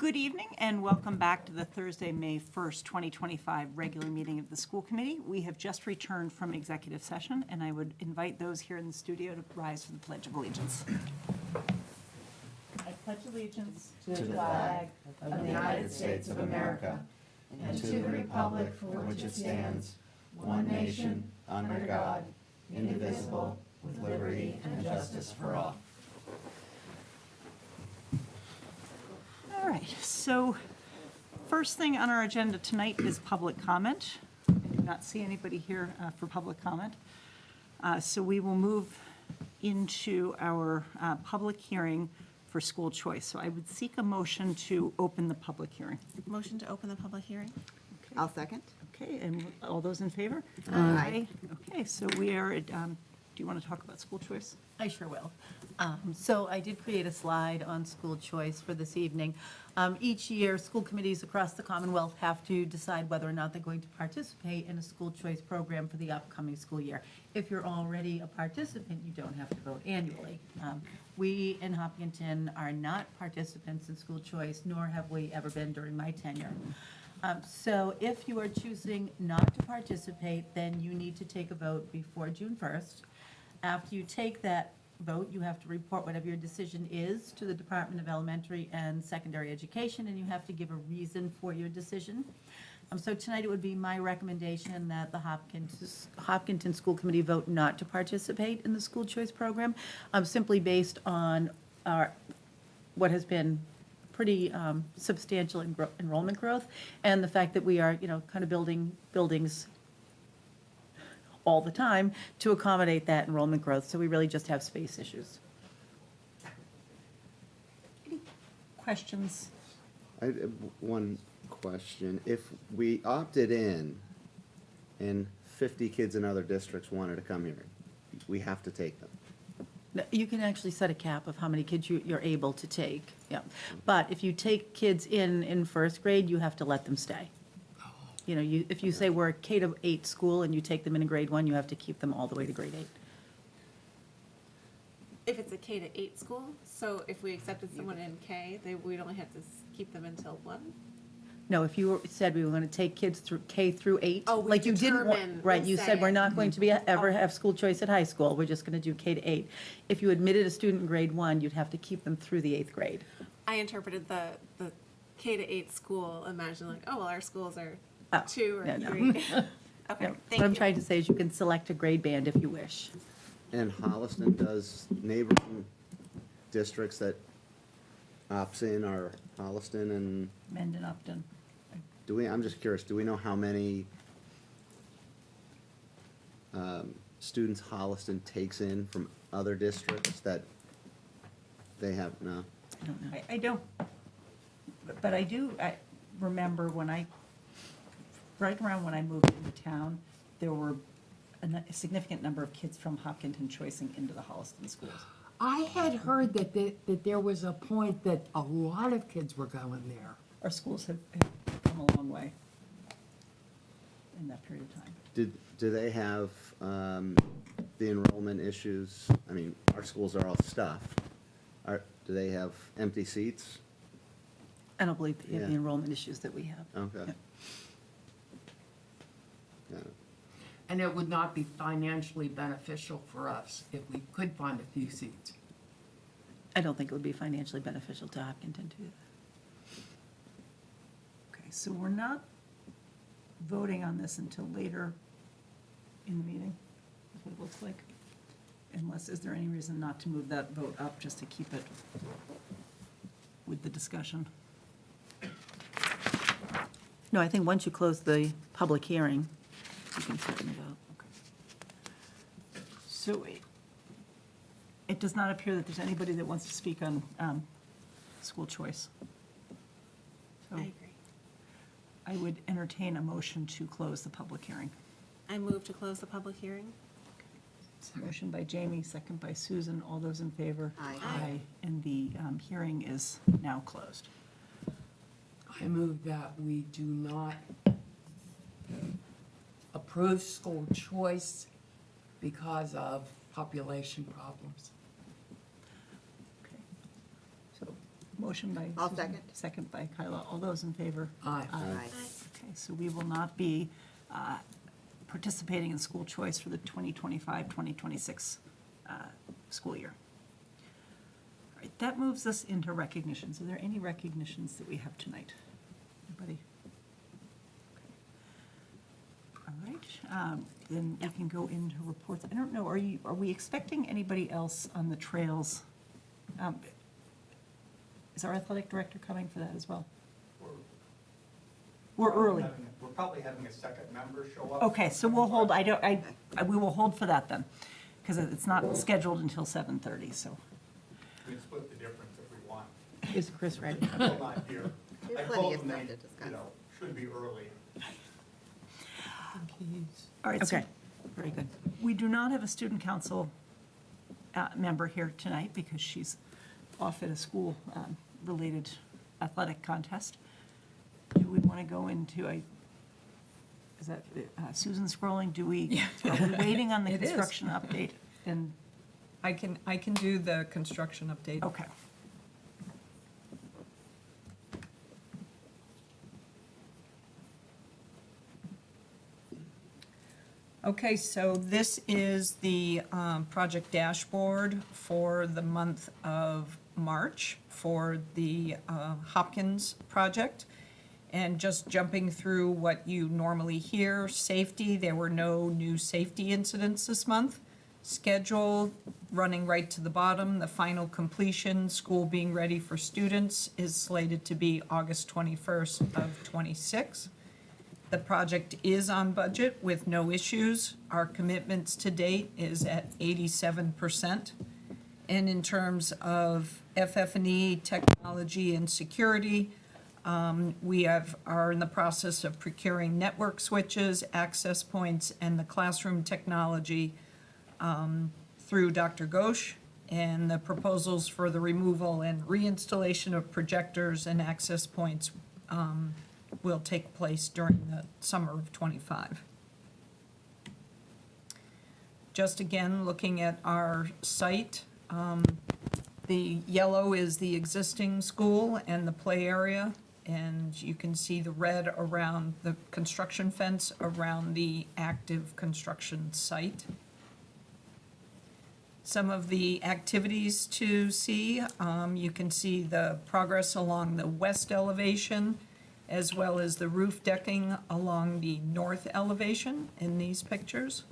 Good evening and welcome back to the Thursday, May 1st, 2025 regular meeting of the school committee. We have just returned from executive session and I would invite those here in the studio to rise for the Pledge of Allegiance. I pledge allegiance to the flag of the United States of America and to the republic for which it stands, one nation, under God, indivisible, with liberty and justice for all. All right, so first thing on our agenda tonight is public comment. I do not see anybody here for public comment. So we will move into our public hearing for school choice. So I would seek a motion to open the public hearing. Motion to open the public hearing? I'll second. Okay, and all those in favor? Aye. Okay, so we are at, do you want to talk about school choice? I sure will. So I did create a slide on school choice for this evening. Each year, school committees across the Commonwealth have to decide whether or not they're going to participate in a school choice program for the upcoming school year. If you're already a participant, you don't have to vote annually. We in Hopkinton are not participants in school choice, nor have we ever been during my tenure. So if you are choosing not to participate, then you need to take a vote before June 1st. After you take that vote, you have to report whatever your decision is to the Department of Elementary and Secondary Education, and you have to give a reason for your decision. So tonight it would be my recommendation that the Hopkinton School Committee vote not to participate in the school choice program, simply based on what has been pretty substantial enrollment growth, and the fact that we are, kind of building buildings all the time to accommodate that enrollment growth. So we really just have space issues. Questions? I have one question. If we opted in and 50 kids in other districts wanted to come here, we have to take them. No, you can actually set a cap of how many kids you're able to take, yeah. But if you take kids in first grade, you have to let them stay. If you say we're a K-8 school and you take them in grade 1, you have to keep them all the way to grade 8. If it's a K-8 school, so if we accepted someone in K, we'd only have to keep them until 1? No, if you said we were going to take kids through K through 8. Oh, we like you didn't want, determine, right, we'll you said say we're it. not going to ever have school choice at high school. We're just going to do K-8. If you admitted a student in grade 1, you'd have to keep them through the 8th grade. I interpreted the K-8 school, imagine like, oh, well, our schools are Oh, 2 or no. 3. Okay, No, thank what I'm you. trying to say is you can select a grade band if you wish. And Holliston does neighboring districts that opts in are Holliston and Mendon, Upton. I'm just curious, do we know how many students Holliston takes in from other districts that they have? No. I don't know. I don't, but I do, I remember right around when I moved into town, there were a significant number of kids from Hopkinton choicing into the Holliston schools. I had heard that there was a point that a lot of kids were going there. Our schools have come a long way in that period of time. Do they have the enrollment issues? I mean, our schools are all stuffed. Do they have empty seats? I don't believe they have the Yeah. enrollment issues that we have. Okay. Yeah. Yeah. And it would not be financially beneficial for us if we could find a few seats. I don't think it would be financially beneficial to Hopkinton to do that. Okay, so we're not voting on this until later in the meeting, is what it looks like. Unless, is there any reason not to move that vote up, just to keep it with the discussion? No, I think once you close the public hearing, you can certainly vote. So it does not appear that there's anybody that wants to speak on school choice. So I agree. I would entertain a motion to close the public hearing. I move to close the public hearing. Motion by Jamie, second by Susan. All those in favor? Aye. Aye. And the hearing is now closed. I move that we do not approve school choice because of population problems. Okay. So Motion by I'll Susan, second. second by Kyla. All those in favor? Aye. Okay, so we will not be participating in school choice for the 2025-2026 school year. All right, that moves us into recognitions. Are there any recognitions that we have tonight? Anybody? All right, then we can go into reports. I don't know, are we expecting anybody else on the trails? Is our athletic director coming for that as well? We're early. We're probably having a second member show up. Okay, so we'll hold, we will hold for that then, because it's not scheduled until 7:30, so. We can split the difference if we want. Is Chris ready? Still not here. There's I plenty told of them stuff they, to discuss. you know, should be early. All right, so Okay, very good. we do not have a student council member here tonight because she's off at a school-related athletic contest. Do we want to go into is that Susan scrolling? Are we waiting on the It is. construction update? And, I can do the construction update. okay. Okay, so this is the project dashboard for the month of March for the Hopkins project. And just jumping through what you normally hear, safety, there were no new safety incidents this month. Schedule, running right to the bottom, the final completion, school being ready for students is slated to be August 21st of '26. The project is on budget with no issues. Our commitments to date is at 87%. And in terms of FF&E, technology, and security, we are in the process of procuring network switches, access points, and the classroom technology through Dr. Ghosh. And the proposals for the removal and reinstallation of projectors and access points will take place during the summer of '25. Just again, looking at our site, the yellow is the existing school and the play area, and you can see the red around the construction fence around the active construction site. Some of the activities to see, you can see the progress along the west elevation, as well as the roof decking along the north elevation in these pictures.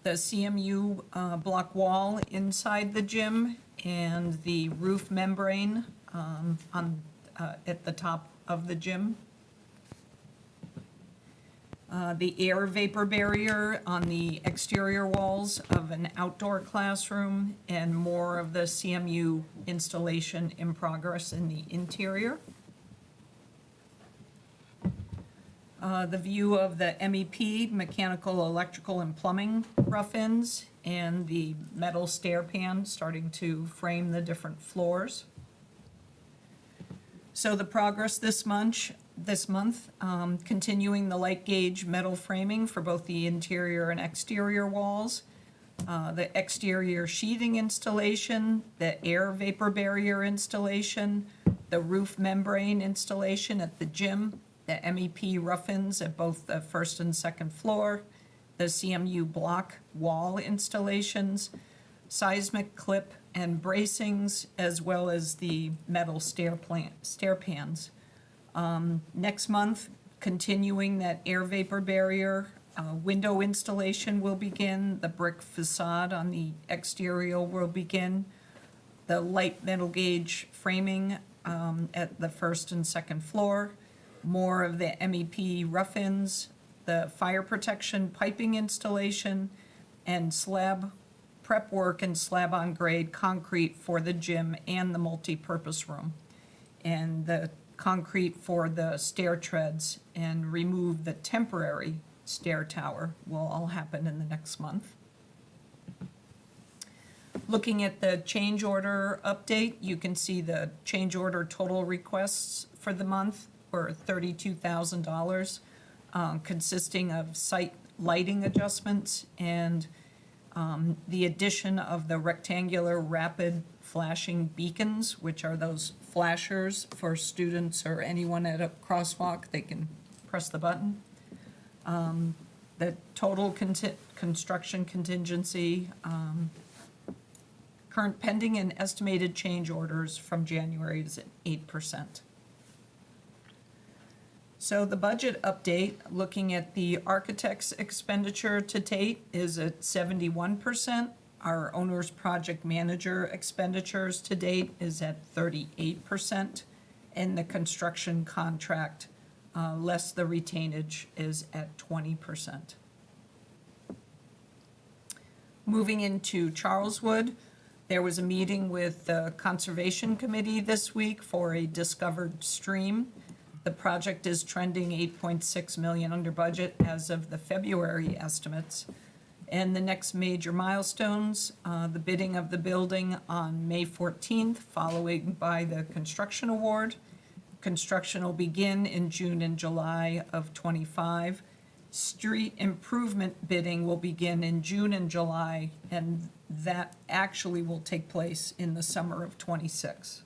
The CMU block wall inside the gym and the roof membrane at the top of the gym. The air vapor barrier on the exterior walls of an outdoor classroom, and more of the CMU installation in progress in the interior. The view of the MEP, mechanical, electrical, and plumbing rough-ins, and the metal stair pan starting to frame the different floors. So the progress this month, continuing the light gauge metal framing for both the interior and exterior walls, the exterior sheathing installation, the air vapor barrier installation, the roof membrane installation at the gym, the MEP rough-ins at both the first and second floor, the CMU block wall installations, seismic clip and bracings, as well as the metal stair pans. Next month, continuing that air vapor barrier, window installation will begin, the brick facade on the exterior will begin, the light metal gauge framing at the first and second floor, more of the MEP rough-ins, the fire protection piping installation, and slab prep work and slab-on-grade concrete for the gym and the multi-purpose room. And the concrete for the stair treads and remove the temporary stair tower will all happen in the next month. Looking at the change order update, you can see the change order total requests for the month were $32,000, consisting of site lighting adjustments and the addition of the rectangular rapid flashing beacons, which are those flashers for students or anyone at a crosswalk, they can press the button. The total construction contingency, current pending and estimated change orders from January is at 8%. So the budget update, looking at the architect's expenditure to date, is at 71%. Our owner's project manager expenditures to date is at 38%. And the construction contract, less the retainage, is at 20%. Moving into Charleswood, there was a meeting with the Conservation Committee this week for a discovered stream. The project is trending 8.6 million under budget as of the February estimates. And the next major milestones, the bidding of the building on May 14th, following by the construction award. Construction will begin in June and July of '25. Street improvement bidding will begin in June and July, and that actually will take place in the summer of '26.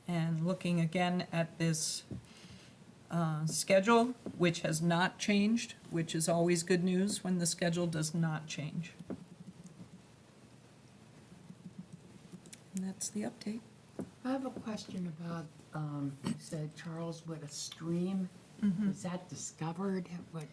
And looking again at this schedule, which has not changed, which is always good news when the schedule does not change. And that's the update. I have a question about, you said Charleswood, a stream. Was that discovered? What,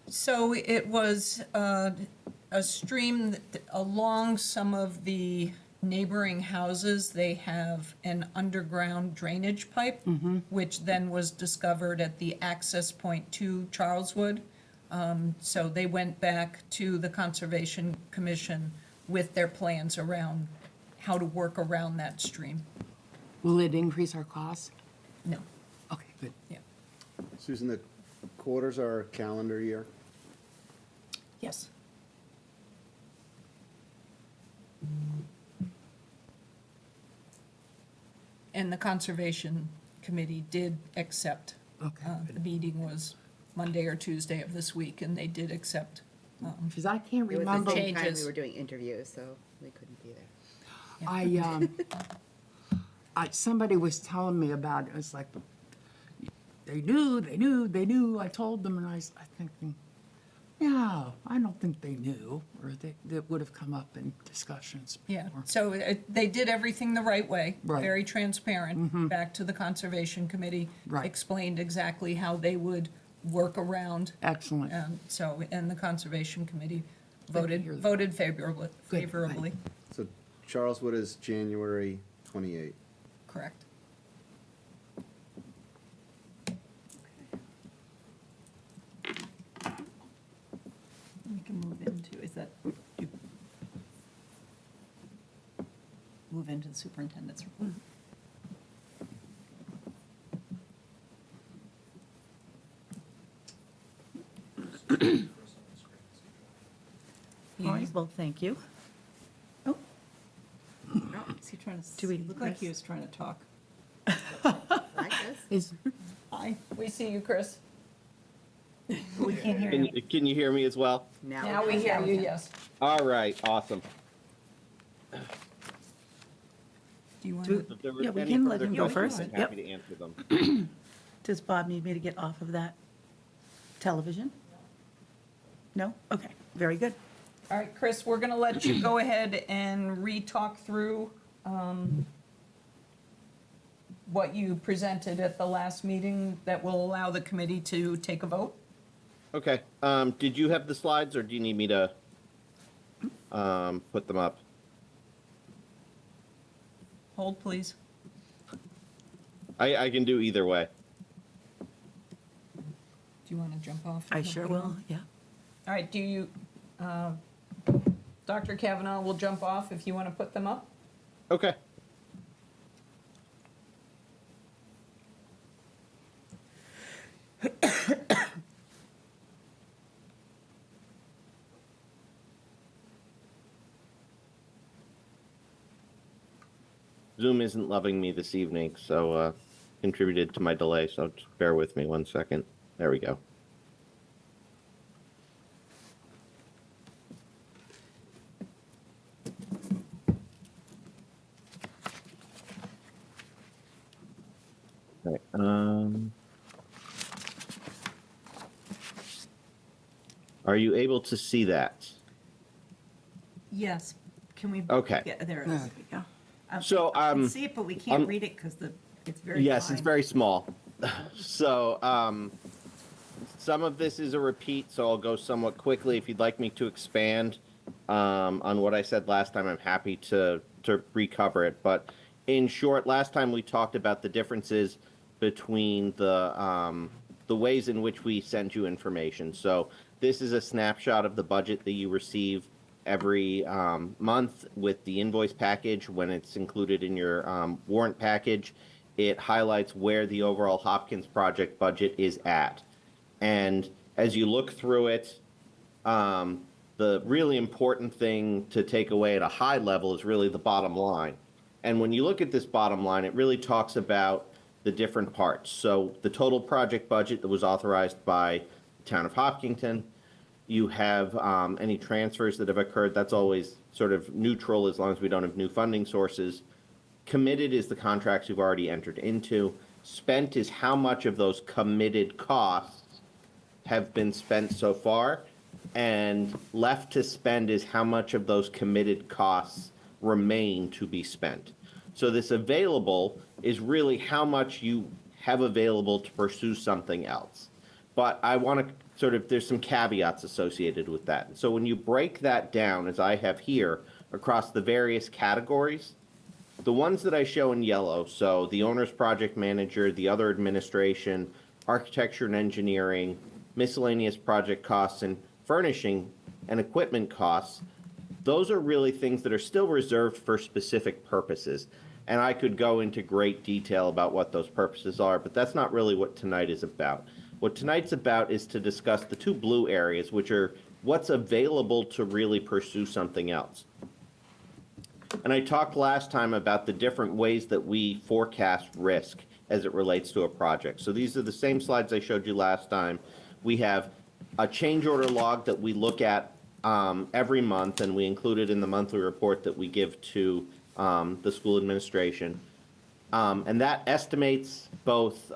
So it was a stream that along some of the neighboring houses, they have an underground drainage pipe, which then was discovered at the access point to Charleswood. So they went back to the Conservation Commission with their plans around how to work around that stream. will it increase our costs? No, Okay, good. yeah, Susan, the quarters are calendar year. yes. And the Conservation Committee did accept. Okay, The meeting was Monday or Tuesday of this week, and they did accept. because I can't It was remember. the same time we changes. were doing interviews, so we couldn't be there. Somebody was telling me about it. It's like, they knew. I told them, and I thinking, no, I don't think they knew, or that would have come up in discussions Yeah, before. so they did everything the right way. Right. Very transparent, back to the Conservation Committee. Right. Explained exactly how they would work around. Excellent. So, and the Conservation Committee Good to hear that. voted favorably. Good. Favorably, So Charleswood is January 28th. correct. We can move into, is that, move into the superintendent's report? All right, well, thank you. Oh. Is he trying to, Do we- looked like he was trying to talk. Hi, Chris. Is, Hi, We see you, Chris. we can't hear Can you. you, can you hear me as well? Now we hear you, yes. All right, awesome. Do you want Do- to? If there were Yeah, we any can let further him go questions, first. I'm happy to answer them. Does Bob need me to get off of that television? No? Okay, very good. All right, Chris, we're going to let you go ahead and re-talk through what you presented at the last meeting that will allow the committee to take a vote. Okay, did you have the slides or do you need me to put them up? Hold, please. I can do either way. Do you want to jump off? I sure will, yeah. All right, do you, Dr. Kavanaugh will jump off if you want to put them up? Okay. Zoom isn't loving me this evening, so contributed to my delay, so just bear with me 1 second. There we go. Are you able to see that? Yes, can we? Okay. Yeah, there it There is. we go. So, I can see it, but we can't um, read it because it's very Yes, it's fine. very small. So, some of this is a repeat, so I'll go somewhat quickly. If you'd like me to expand on what I said last time, I'm happy to recover it. But in short, last time we talked about the differences between the ways in which we send you information. So this is a snapshot of the budget that you receive every month with the invoice package when it's included in your warrant package. It highlights where the overall Hopkins project budget is at. And as you look through it, the really important thing to take away at a high level is really the bottom line. And when you look at this bottom line, it really talks about the different parts. So the total project budget that was authorized by the town of Hopkinton, you have any transfers that have occurred, that's always sort of neutral as long as we don't have new funding sources. Committed is the contracts you've already entered into. Spent is how much of those committed costs have been spent so far. And left to spend is how much of those committed costs remain to be spent. So this available is really how much you have available to pursue something else. But I want to sort of, there's some caveats associated with that. So when you break that down, as I have here, across the various categories, the ones that I show in yellow, so the owner's project manager, the other administration, architecture and engineering, miscellaneous project costs, and furnishing and equipment costs, those are really things that are still reserved for specific purposes. And I could go into great detail about what those purposes are, but that's not really what tonight is about. What tonight's about is to discuss the two blue areas, which are what's available to really pursue something else. And I talked last time about the different ways that we forecast risk as it relates to a project. So these are the same slides I showed you last time. We have a change order log that we look at every month, and we include it in the monthly report that we give to the school administration. And that estimates both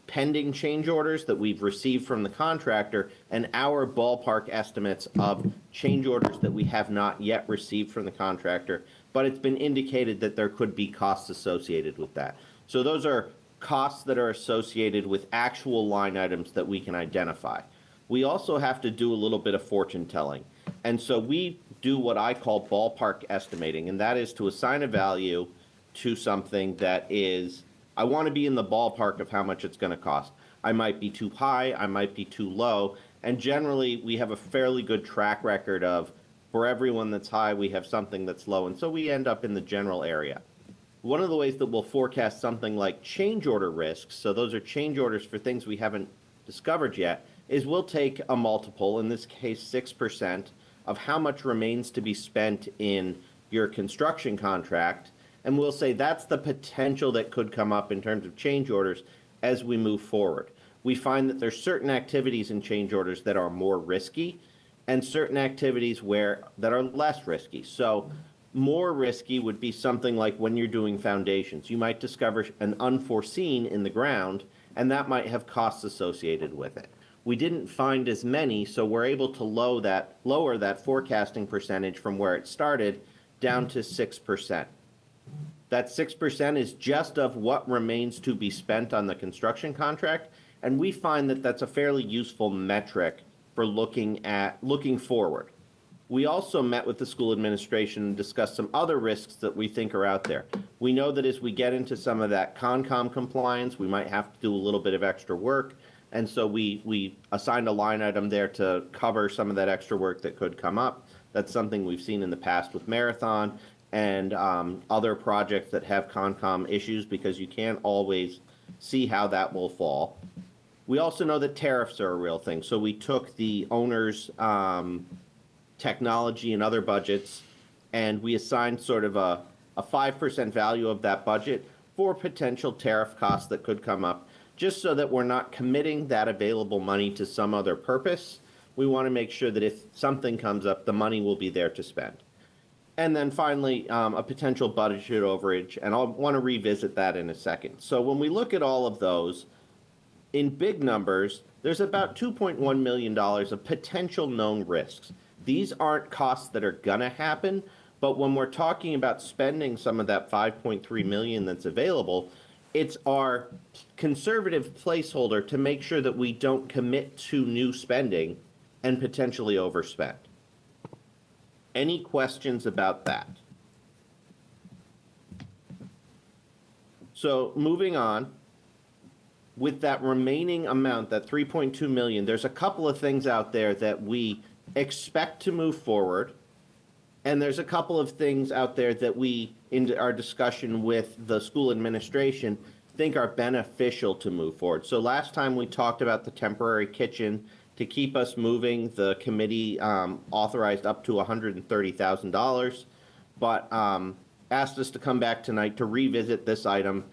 pending change orders that we've received from the contractor and our ballpark estimates of change orders that we have not yet received from the contractor, but it's been indicated that there could be costs associated with that. So those are costs that are associated with actual line items that we can identify. We also have to do a little bit of fortune telling. And so we do what I call ballpark estimating, and that is to assign a value to something that is, I want to be in the ballpark of how much it's going to cost. I might be too high, I might be too low, and generally we have a fairly good track record of, for everyone that's high, we have something that's low, and so we end up in the general area. One of the ways that we'll forecast something like change order risks, so those are change orders for things we haven't discovered yet, is we'll take a multiple, in this case 6%, of how much remains to be spent in your construction contract, and we'll say that's the potential that could come up in terms of change orders as we move forward. We find that there's certain activities in change orders that are more risky and certain activities that are less risky. So more risky would be something like when you're doing foundations. You might discover an unforeseen in the ground, and that might have costs associated with it. We didn't find as many, so we're able to lower that forecasting percentage from where it started down to 6%. That 6% is just of what remains to be spent on the construction contract, and we find that that's a fairly useful metric for looking forward. We also met with the school administration and discussed some other risks that we think are out there. We know that as we get into some of that CONCOM compliance, we might have to do a little bit of extra work, and so we assigned a line item there to cover some of that extra work that could come up. That's something we've seen in the past with Marathon and other projects that have CONCOM issues, because you can't always see how that will fall. We also know that tariffs are a real thing. So we took the owner's technology and other budgets, and we assigned sort of a 5% value of that budget for potential tariff costs that could come up, just so that we're not committing that available money to some other purpose. We want to make sure that if something comes up, the money will be there to spend. And then finally, a potential budget overage, and I'll want to revisit that in a second. So when we look at all of those, in big numbers, there's about $2.1 million of potential known risks. These aren't costs that are gonna happen, but when we're talking about spending some of that 5.3 million that's available, it's our conservative placeholder to make sure that we don't commit to new spending and potentially overspend. Any questions about that? So moving on, with that remaining amount, that 3.2 million, there's a couple of things out there that we expect to move forward. And there's a couple of things out there that we, in our discussion with the school administration, think are beneficial to move forward. So last time we talked about the temporary kitchen. To keep us moving, the committee authorized up to $130,000, but asked us to come back tonight to revisit this item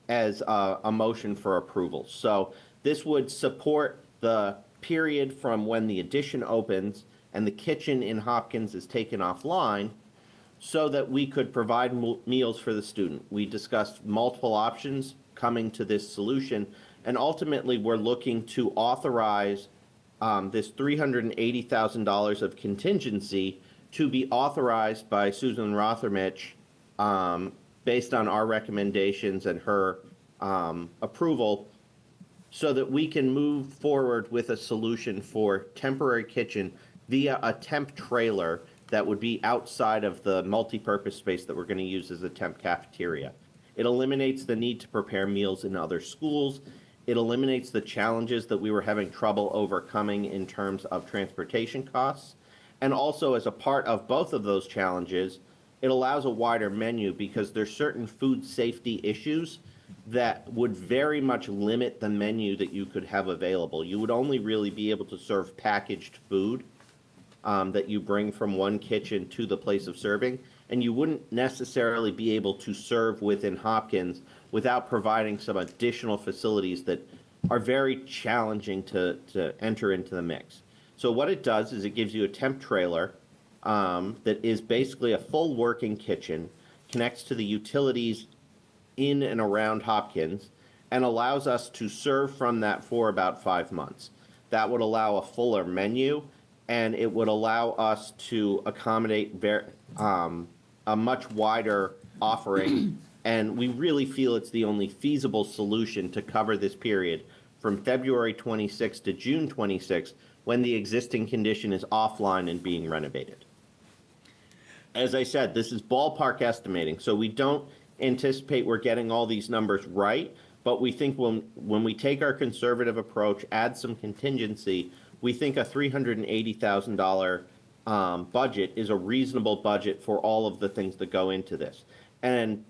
as a motion for approval. So this would support the period from when the addition opens and the kitchen in Hopkins is taken offline so that we could provide meals for the student. We discussed multiple options coming to this solution, and ultimately we're looking to authorize this $380,000 of contingency to be authorized by Susan Rothermich based on our recommendations and her approval, so that we can move forward with a solution for temporary kitchen via a temp trailer that would be outside of the multi-purpose space that we're going to use as a temp cafeteria. It eliminates the need to prepare meals in other schools. It eliminates the challenges that we were having trouble overcoming in terms of transportation costs. And also, as a part of both of those challenges, it allows a wider menu because there's certain food safety issues that would very much limit the menu that you could have available. You would only really be able to serve packaged food that you bring from one kitchen to the place of serving, and you wouldn't necessarily be able to serve within Hopkins without providing some additional facilities that are very challenging to enter into the mix. So what it does is it gives you a temp trailer that is basically a full working kitchen, connects to the utilities in and around Hopkins, and allows us to serve from that for about 5 months. That would allow a fuller menu, and it would allow us to accommodate a much wider offering. And we really feel it's the only feasible solution to cover this period from February 26 to June 26, when the existing condition is offline and being renovated. As I said, this is ballpark estimating, so we don't anticipate we're getting all these numbers right, but we think when we take our conservative approach, add some contingency, we think a $380,000 budget is a reasonable budget for all of the things that go into this. And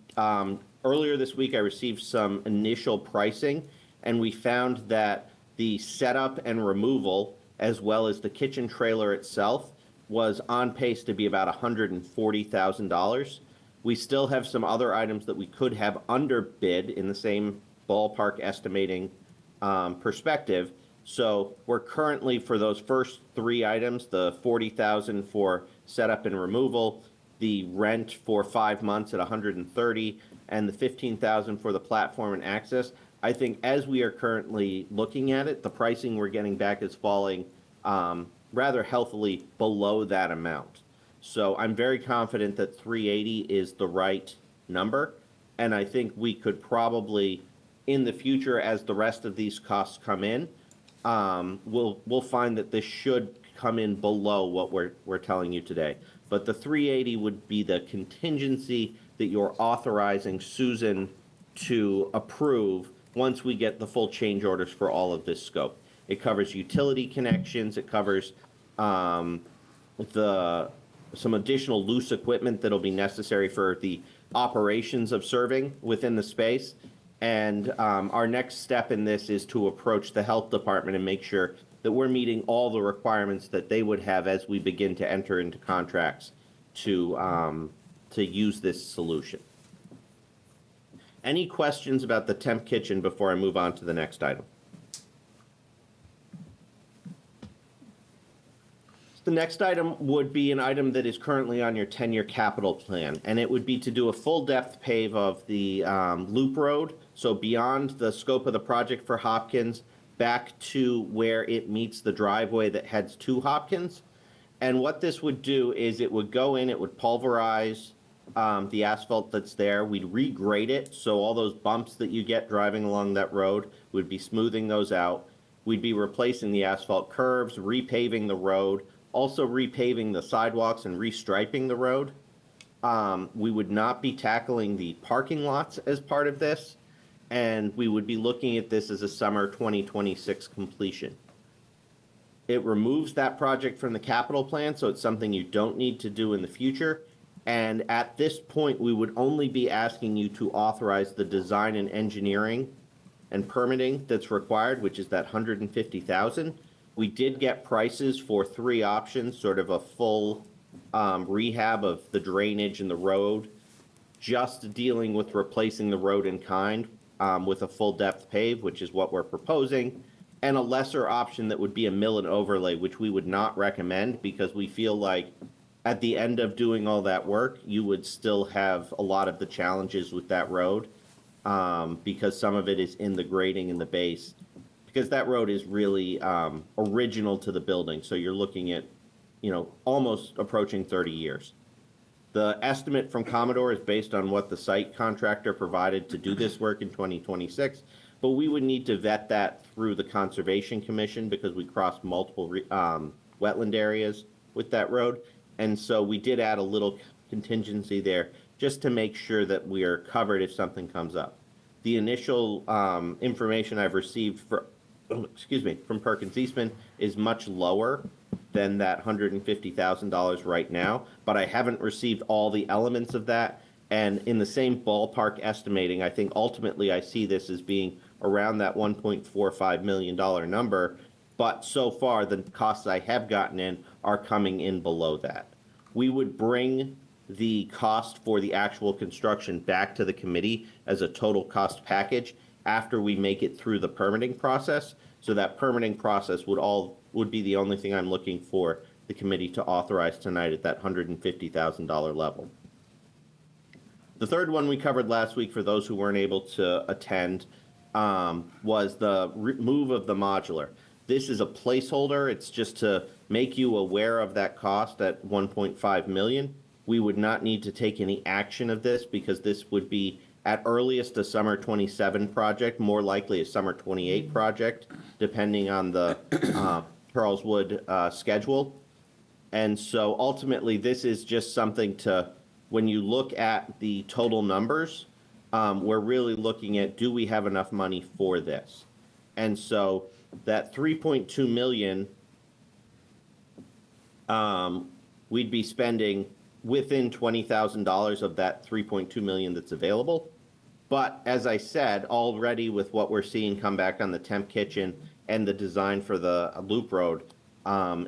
earlier this week, I received some initial pricing, and we found that the setup and removal, as well as the kitchen trailer itself, was on pace to be about $140,000. We still have some other items that we could have underbid in the same ballpark estimating perspective. So we're currently, for those first 3 items, the $40,000 for setup and removal, the rent for 5 months at $130,000, and the $15,000 for the platform and access. I think as we are currently looking at it, the pricing we're getting back is falling rather healthily below that amount. So I'm very confident that 380 is the right number, and I think we could probably, in the future, as the rest of these costs come in, we'll find that this should come in below what we're telling you today. But the 380 would be the contingency that you're authorizing Susan to approve once we get the full change orders for all of this scope. It covers utility connections, it covers some additional loose equipment that'll be necessary for the operations of serving within the space. And our next step in this is to approach the health department and make sure that we're meeting all the requirements that they would have as we begin to enter into contracts to use this solution. Any questions about the temp kitchen before I move on to the next item? The next item would be an item that is currently on your 10-year capital plan, and it would be to do a full depth pave of the Loop Road. So beyond the scope of the project for Hopkins, back to where it meets the driveway that heads to Hopkins. And what this would do is it would go in, it would pulverize the asphalt that's there. We'd regrade it, so all those bumps that you get driving along that road, would be smoothing those out. We'd be replacing the asphalt curves, repaving the road, also repaving the sidewalks and restriping the road. We would not be tackling the parking lots as part of this, and we would be looking at this as a summer 2026 completion. It removes that project from the capital plan, so it's something you don't need to do in the future. And at this point, we would only be asking you to authorize the design and engineering and permitting that's required, which is that $150,000. We did get prices for 3 options, sort of a full rehab of the drainage and the road, just dealing with replacing the road in kind with a full depth pave, which is what we're proposing, and a lesser option that would be a mill and overlay, which we would not recommend because we feel like at the end of doing all that work, you would still have a lot of the challenges with that road because some of it is in the grading and the base, because that road is really original to the building. So you're looking at, almost approaching 30 years. The estimate from Commodore is based on what the site contractor provided to do this work in 2026, but we would need to vet that through the Conservation Commission because we crossed multiple wetland areas with that road. And so we did add a little contingency there just to make sure that we are covered if something comes up. The initial information I've received from Perkins Eastman is much lower than that $150,000 right now, but I haven't received all the elements of that. And in the same ballpark estimating, I think ultimately I see this as being around that $1.45 million number. But so far, the costs I have gotten in are coming in below that. We would bring the cost for the actual construction back to the committee as a total cost package after we make it through the permitting process. So that permitting process would be the only thing I'm looking for the committee to authorize tonight at that $150,000 level. The third one we covered last week for those who weren't able to attend was the move of the modular. This is a placeholder. It's just to make you aware of that cost at $1.5 million. We would not need to take any action of this because this would be at earliest a summer 27 project, more likely a summer 28 project, depending on the Charles Wood schedule. And so ultimately, this is just something to, when you look at the total numbers, we're really looking at, do we have enough money for this? And so that 3.2 million, we'd be spending within $20,000 of that 3.2 million that's available. But as I said, already with what we're seeing come back on the temp kitchen and the design for the loop road,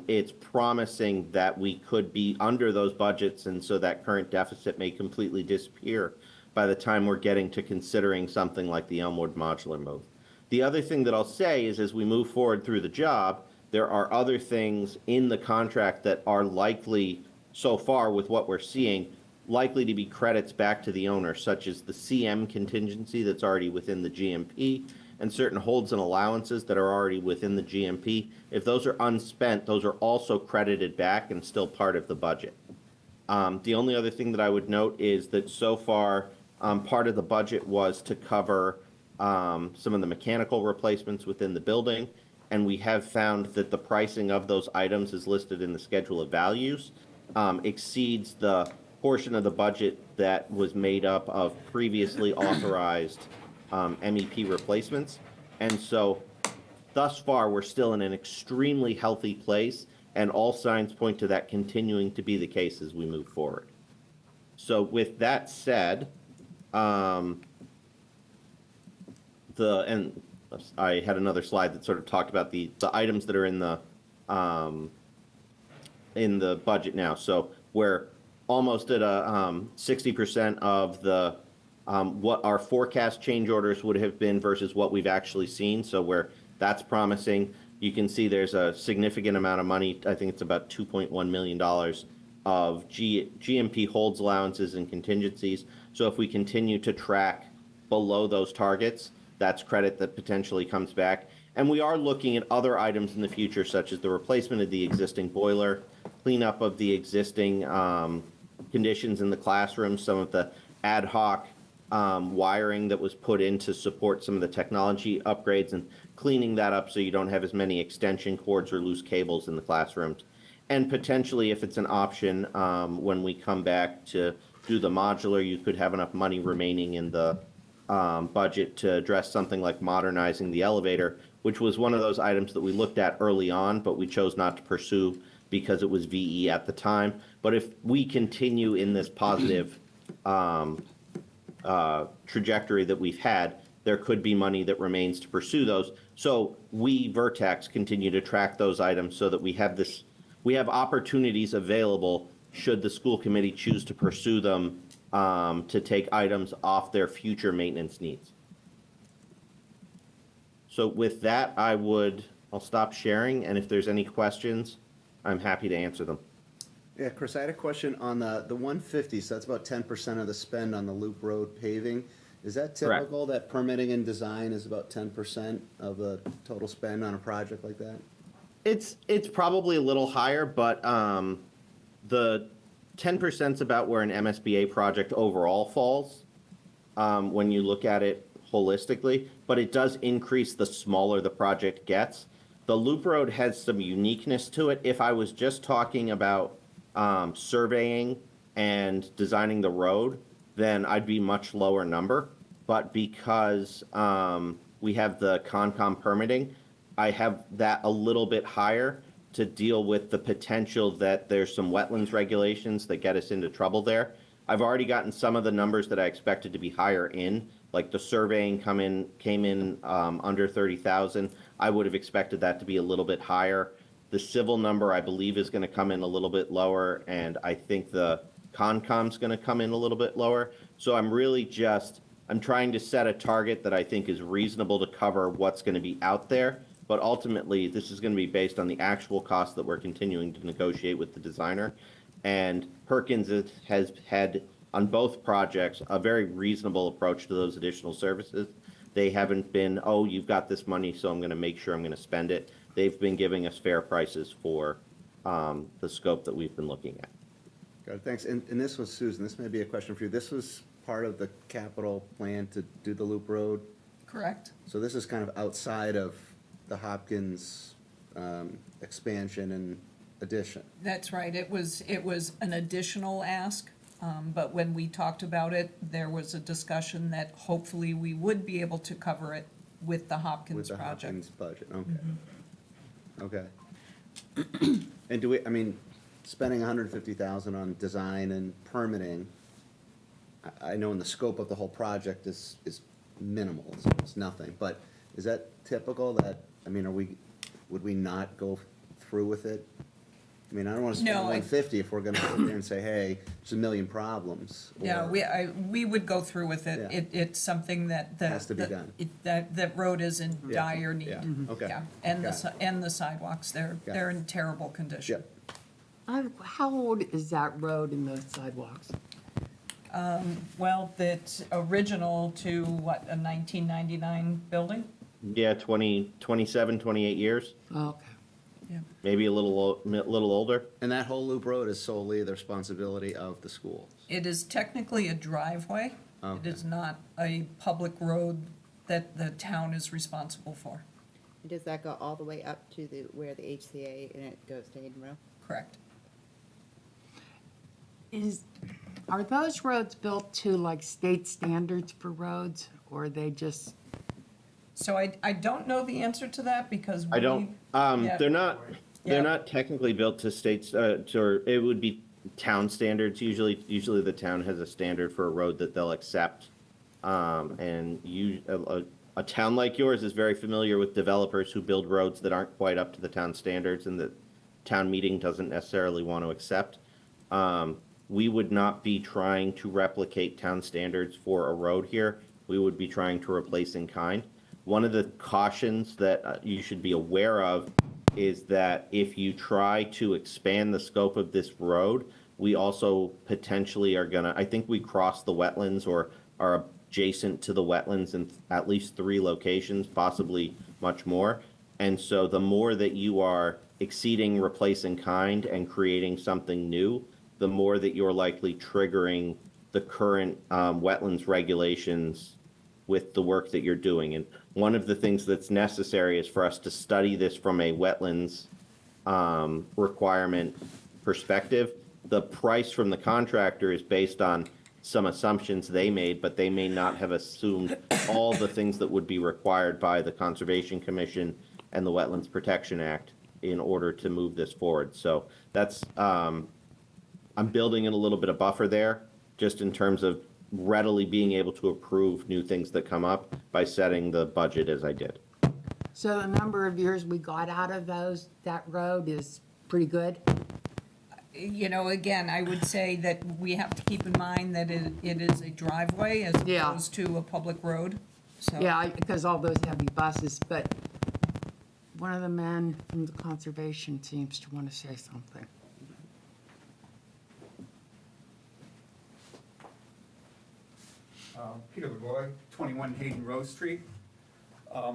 it's promising that we could be under those budgets, and so that current deficit may completely disappear by the time we're getting to considering something like the Elmwood modular move. The other thing that I'll say is as we move forward through the job, there are other things in the contract that are likely, so far with what we're seeing, likely to be credits back to the owner, such as the CM contingency that's already within the GMP and certain holds and allowances that are already within the GMP. If those are unspent, those are also credited back and still part of the budget. The only other thing that I would note is that so far, part of the budget was to cover some of the mechanical replacements within the building, and we have found that the pricing of those items is listed in the schedule of values, exceeds the portion of the budget that was made up of previously authorized MEP replacements. And so thus far, we're still in an extremely healthy place, and all signs point to that continuing to be the case as we move forward. So with that said, and I had another slide that sort of talked about the items that are in the budget now. So we're almost at a 60% of the what our forecast change orders would have been versus what we've actually seen. So that's promising. You can see there's a significant amount of money. I think it's about $2.1 million of GMP holds, allowances, and contingencies. So if we continue to track below those targets, that's credit that potentially comes back. And we are looking at other items in the future, such as the replacement of the existing boiler, cleanup of the existing conditions in the classrooms, some of the ad hoc wiring that was put in to support some of the technology upgrades, and cleaning that up so you don't have as many extension cords or loose cables in the classrooms. And potentially, if it's an option, when we come back to do the modular, you could have enough money remaining in the budget to address something like modernizing the elevator, which was one of those items that we looked at early on, but we chose not to pursue because it was VE at the time. But if we continue in this positive trajectory that we've had, there could be money that remains to pursue those. So we, Vertex, continue to track those items so that we have opportunities available should the school committee choose to pursue them, to take items off their future maintenance needs. So with that, I'll stop sharing, and if there's any questions, I'm happy to answer them. Yeah, Chris, I had a question on the 150, so that's about 10% of the spend on the Loop Road paving. Is that Correct. typical, that permitting and design is about 10% of the total spend on a project like that? It's probably a little higher, but the 10% is about where an MSBA project overall falls, when you look at it holistically, but it does increase the smaller the project gets. The Loop Road has some uniqueness to it. If I was just talking about surveying and designing the road, then I'd be much lower number. But because we have the Concom permitting, I have that a little bit higher to deal with the potential that there's some wetlands regulations that get us into trouble there. I've already gotten some of the numbers that I expected to be higher in, like the surveying came in under 30,000. I would have expected that to be a little bit higher. The civil number, I believe, is going to come in a little bit lower, and I think the Concom's going to come in a little bit lower. So I'm trying to set a target that I think is reasonable to cover what's going to be out there. But ultimately, this is going to be based on the actual cost that we're continuing to negotiate with the designer. And Perkins has had, on both projects, a very reasonable approach to those additional services. They haven't been, oh, you've got this money, so I'm going to make sure I'm going to spend it. They've been giving us fair prices for the scope that we've been looking at. Got it, thanks. And this was, Susan, this may be a question for you. This was part of the capital plan to do the Loop Road? Correct. So this is kind of outside of the Hopkins expansion and addition? That's right. It was an additional ask, but when we talked about it, there was a discussion that hopefully we would be able to cover it with the With Hopkins the project. Hopkins budget, okay. Okay. And spending 150,000 on design and permitting, I know in the scope of the whole project is minimal, it's nothing, but is that typical that, would we not go through with it? I don't want to spend No, 150 if we're gonna sit there and say, hey, there's a million problems. Yeah, or- we would go through with it. Yeah. It's something that. Has to be done. That road is in Yeah, dire need. yeah, okay. Yeah, and Got it. and the sidewalks, Got it. they're in terrible condition. Yep. How old is that road and those sidewalks? Well, that's original to what, a 1999 building? Yeah, 27, 28 years, Okay. Yeah. maybe a little older. And that whole loop road is solely the responsibility of the schools? It is technically a driveway. It Okay. is not a public road that the town is responsible for. Does that go all the way up to where the HCA and it goes to Hayden Row? Correct. Are those roads built to like state standards for roads, or are they just, So I don't know the answer to that because I don't, yeah. they're Yeah. not technically built to states, or it would be town standards. Usually the town has a standard for a road that they'll accept. A town like yours is very familiar with developers who build roads that aren't quite up to the town standards and that town meeting doesn't necessarily want to accept. We would not be trying to replicate town standards for a road here. We would be trying to replace in kind. One of the cautions that you should be aware of is that if you try to expand the scope of this road, We also potentially are gonna, I think we cross the wetlands or are adjacent to the wetlands in at least 3 locations, possibly much more. And so the more that you are exceeding replace in kind and creating something new, the more that you're likely triggering the current wetlands regulations with the work that you're doing. And one of the things that's necessary is for us to study this from a wetlands requirement perspective. The price from the contractor is based on some assumptions they made, but they may not have assumed all the things that would be required by the Conservation Commission and the Wetlands Protection Act in order to move this forward. So that's, I'm building in a little bit of buffer there, just in terms of readily being able to approve new things that come up by setting the budget as I did. So the number of years we got out of that road is pretty good? You know, again, I would say that we have to keep in mind that it is a driveway as Yeah. opposed to a public road, so. Yeah, because all those heavy buses, but one of the men from the conservation seems to want to say something. Peter LeBoy, 21 Hayden Rose Street.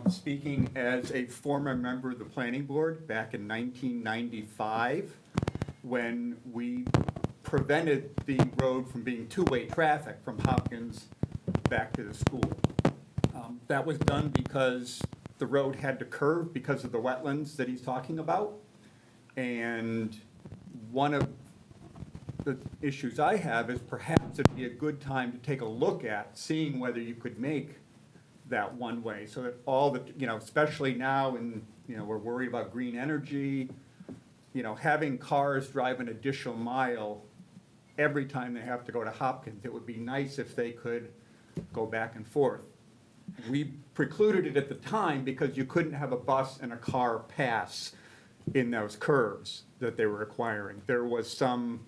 Speaking as a former member of the planning board back in 1995, when we prevented the road from being two-way traffic from Hopkins back to the school. That was done because the road had to curve because of the wetlands that he's talking about. And one of the issues I have is perhaps it'd be a good time to take a look at seeing whether you could make that one way, so that all the, you know, especially now and, you know, we're worried about green energy, you know, having cars drive an additional mile every time they have to go to Hopkins, it would be nice if they could go back and forth. We precluded it at the time because you couldn't have a bus and a car pass in those curves that they were requiring. There was some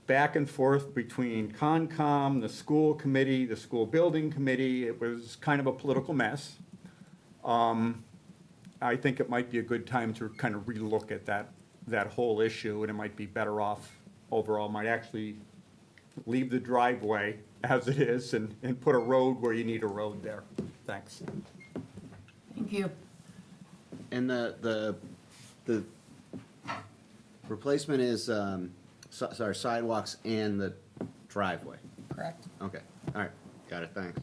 back and forth between Concom, the school committee, the school building committee. It was kind of a political mess. I think it might be a good time to kind of relook at that whole issue, and it might be better off overall, might actually leave the driveway as it is and put a road where you need a road there. Thanks. Thank you. And the replacement is, sorry, sidewalks and the driveway. Correct. Okay, all right, got it, thanks.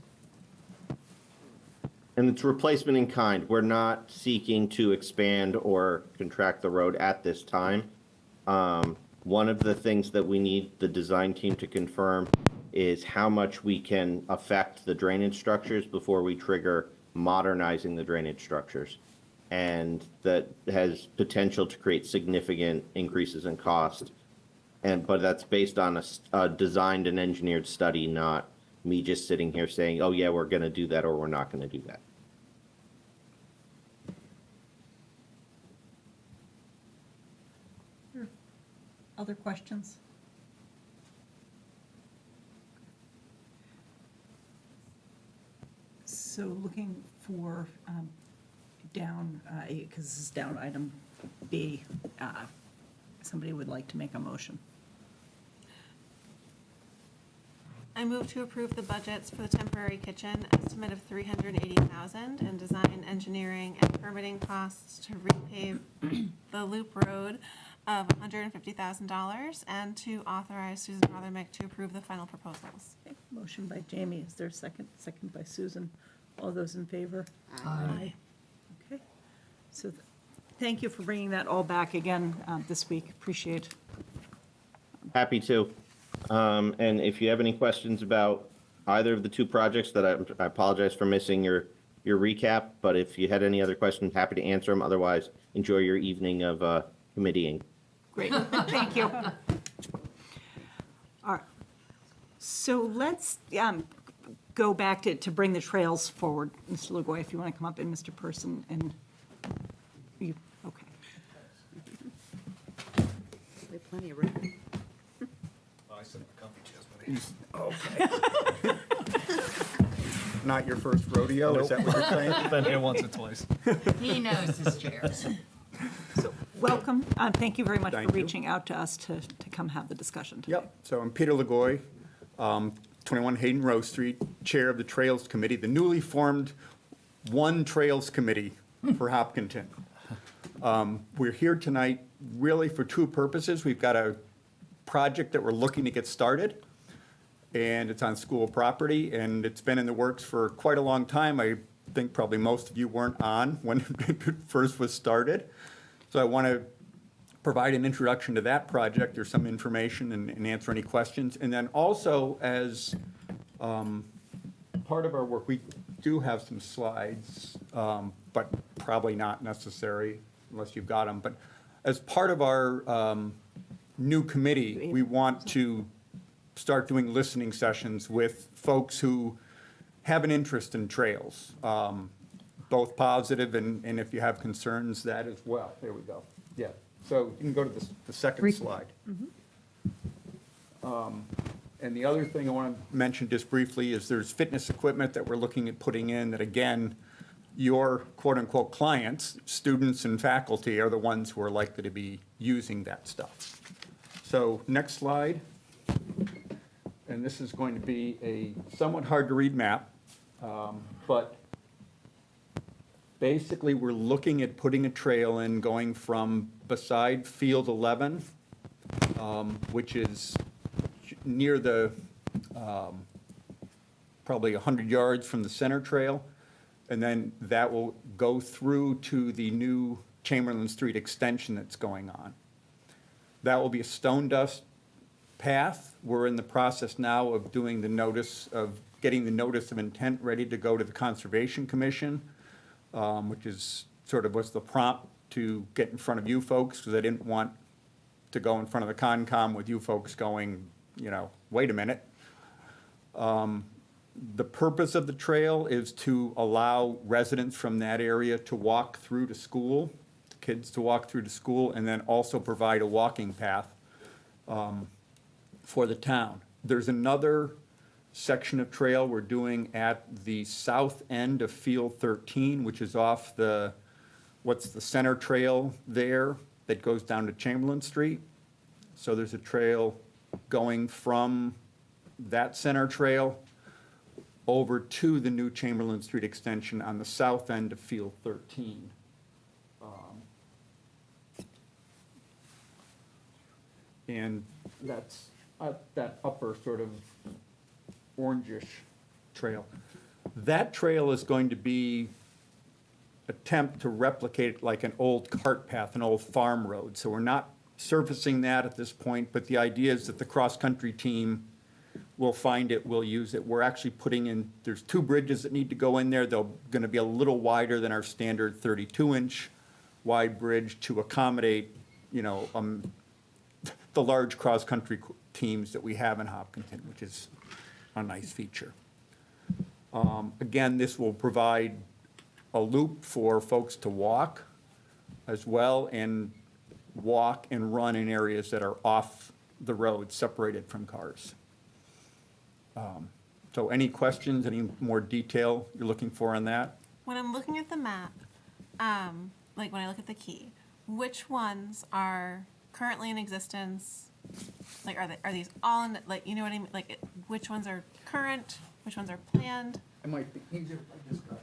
And it's replacement in kind. We're not seeking to expand or contract the road at this time. One of the things that we need the design team to confirm is how much we can affect the drainage structures before we trigger modernizing the drainage structures. And that has potential to create significant increases in cost. But that's based on a designed and engineered study, not me just sitting here saying, oh yeah, we're gonna do that or we're not gonna do that. Other questions? So looking for down, because this is down item B, somebody would like to make a motion. I move to approve the budgets for the temporary kitchen, estimate of $380,000, and design, engineering, and permitting costs to repave the loop road of $150,000, and to authorize Susan Rothermick to approve the final proposals. Okay, motion by Jamie, is there a second? Second by Susan. All those in favor? Aye. Okay, so thank you for bringing that all back again this week, appreciate. Happy to. And if you have any questions about either of the two projects that I apologize for missing your recap, but if you had any other questions, happy to answer them. Otherwise, enjoy your evening of committeeing. Great, thank you. All right, so let's go back to bring the trails forward. Mr. Lugoy, if you want to come up, and Mr. Person, and you, okay. We have plenty of room. I sit in the comfy chairs, buddy. Not your first rodeo, is that what you're saying? Been here once or twice. He knows his chairs. welcome. Thank you very much for Thank you. reaching out to us to come have the discussion today. Yep, so I'm Peter Lagoy, 21 Hayden Row Street, Chair of the Trails Committee, the newly formed One Trails Committee for Hopkinton. We're here tonight really for two purposes. We've got a project that we're looking to get started, and it's on school property, and it's been in the works for quite a long time. I think probably most of you weren't on when it first was started. So I want to provide an introduction to that project, or some information, and answer any questions. And then also, as part of our work, we do have some slides, but probably not necessary unless you've got them. But as part of our new committee, we want to start doing listening sessions with folks who have an interest in trails, both positive and if you have concerns, that as well. There we go. Yeah. So you can go to the second slide. And the other thing I want to mention just briefly is there's fitness equipment that we're looking at putting in that, again, your quote-unquote clients, students and faculty, are the ones who are likely to be using that stuff. So next slide. And this is going to be a somewhat hard-to-read map, but basically, we're looking at putting a trail in going from beside Field 11, which is near the, probably 100 yards from the center trail, and then that will go through to the new Chamberlain Street extension that's going on. That will be a stone dust path. We're in the process now of doing the notice of, getting the notice of intent ready to go to the Conservation Commission, which is sort of what's the prompt to get in front of you folks, because I didn't want to go in front of the Concom with you folks going, you know, wait a minute. The purpose of the trail is to allow residents from that area to walk through to school, kids to walk through to school, and then also provide a walking path for the town. There's another section of trail we're doing at the south end of Field 13, which is off the, what's the center trail there that goes down to Chamberlain Street. So there's a trail going from that center trail over to the new Chamberlain Street extension on the south end of Field 13. And that's that upper sort of orangish trail. That trail is going to be attempt to replicate like an old cart path, an old farm road. So we're not surfacing that at this point, but the idea is that the cross-country team will find it, will use it. We're actually putting in, there's 2 bridges that need to go in there. They're going to be a little wider than our standard 32-inch wide bridge to accommodate, you know, the large cross-country teams that we have in Hopkinton, which is a nice feature. Again, this will provide a loop for folks to walk as well, and walk and run in areas that are off the road, separated from cars. So any questions, any more detail you're looking for on that? When I'm looking at the map, like when I look at the key, which ones are currently in existence? Like, are these all in, like, you know what I mean? Like, which ones are current, which ones are planned? It might be easier if I just got.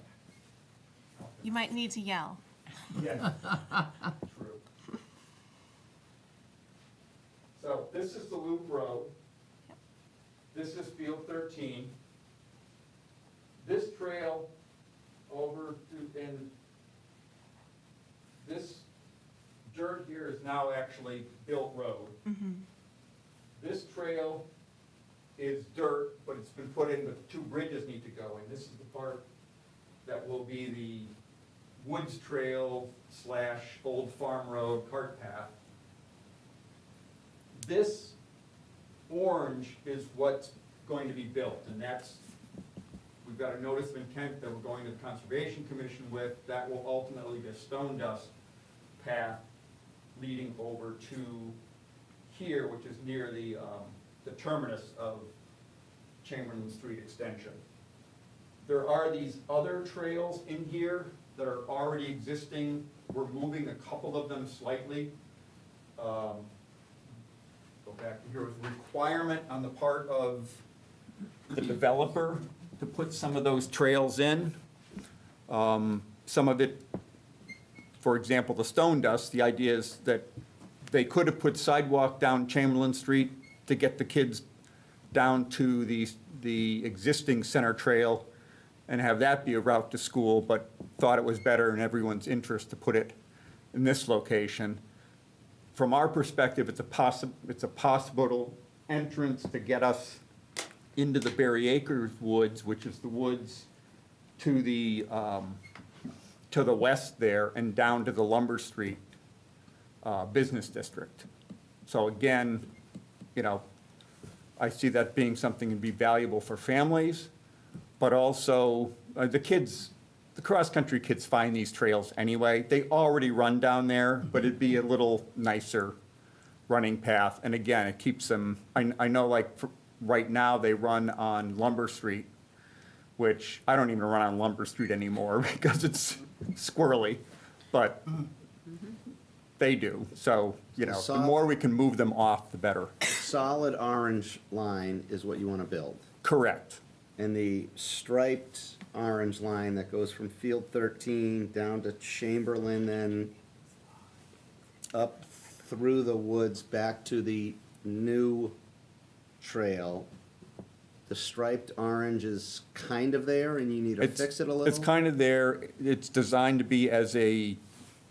You might need to yell. Yeah, true. So this is the loop road. This is Field 13. This trail over to, and this dirt here is now actually built road. This trail is dirt, but it's been put in, but 2 bridges need to go in. This is the part that will be the Woods Trail / Old Farm Road cart path. This orange is what's going to be built, and that's, we've got a notice of intent that we're going to the Conservation Commission with. That will ultimately be a stone dust path leading over to here, which is near the terminus of Chamberlain Street extension. There are these other trails in here that are already existing. We're moving a couple of them slightly. Go back to here, was requirement on the part of the developer to put some of those trails in. Some of it, for example, the Stone Dust, the idea is that they could have put sidewalk down Chamberlain Street to get the kids down to the existing center trail and have that be a route to school, but thought it was better in everyone's interest to put it in this location. From our perspective, it's a possible entrance to get us into the Berry Acres woods, which is the woods to the west there and down to the Lumber Street business district. So again, you know, I see that being something that'd be valuable for families, but also the kids, the cross-country kids find these trails anyway. They already run down there, but it'd be a little nicer running path. And again, it keeps them, I know like right now they run on Lumber Street, which I don't even run on Lumber Street anymore because it's squirrely, but they do. So, you know, the more we can move them off, the better. Solid orange line is what you want to build. Correct. And the striped orange line that goes from Field 13 down to Chamberlain, then up through the woods back to the new trail. The striped orange is kind of there, and you need to fix it a little? It's kind of there. It's designed to be as a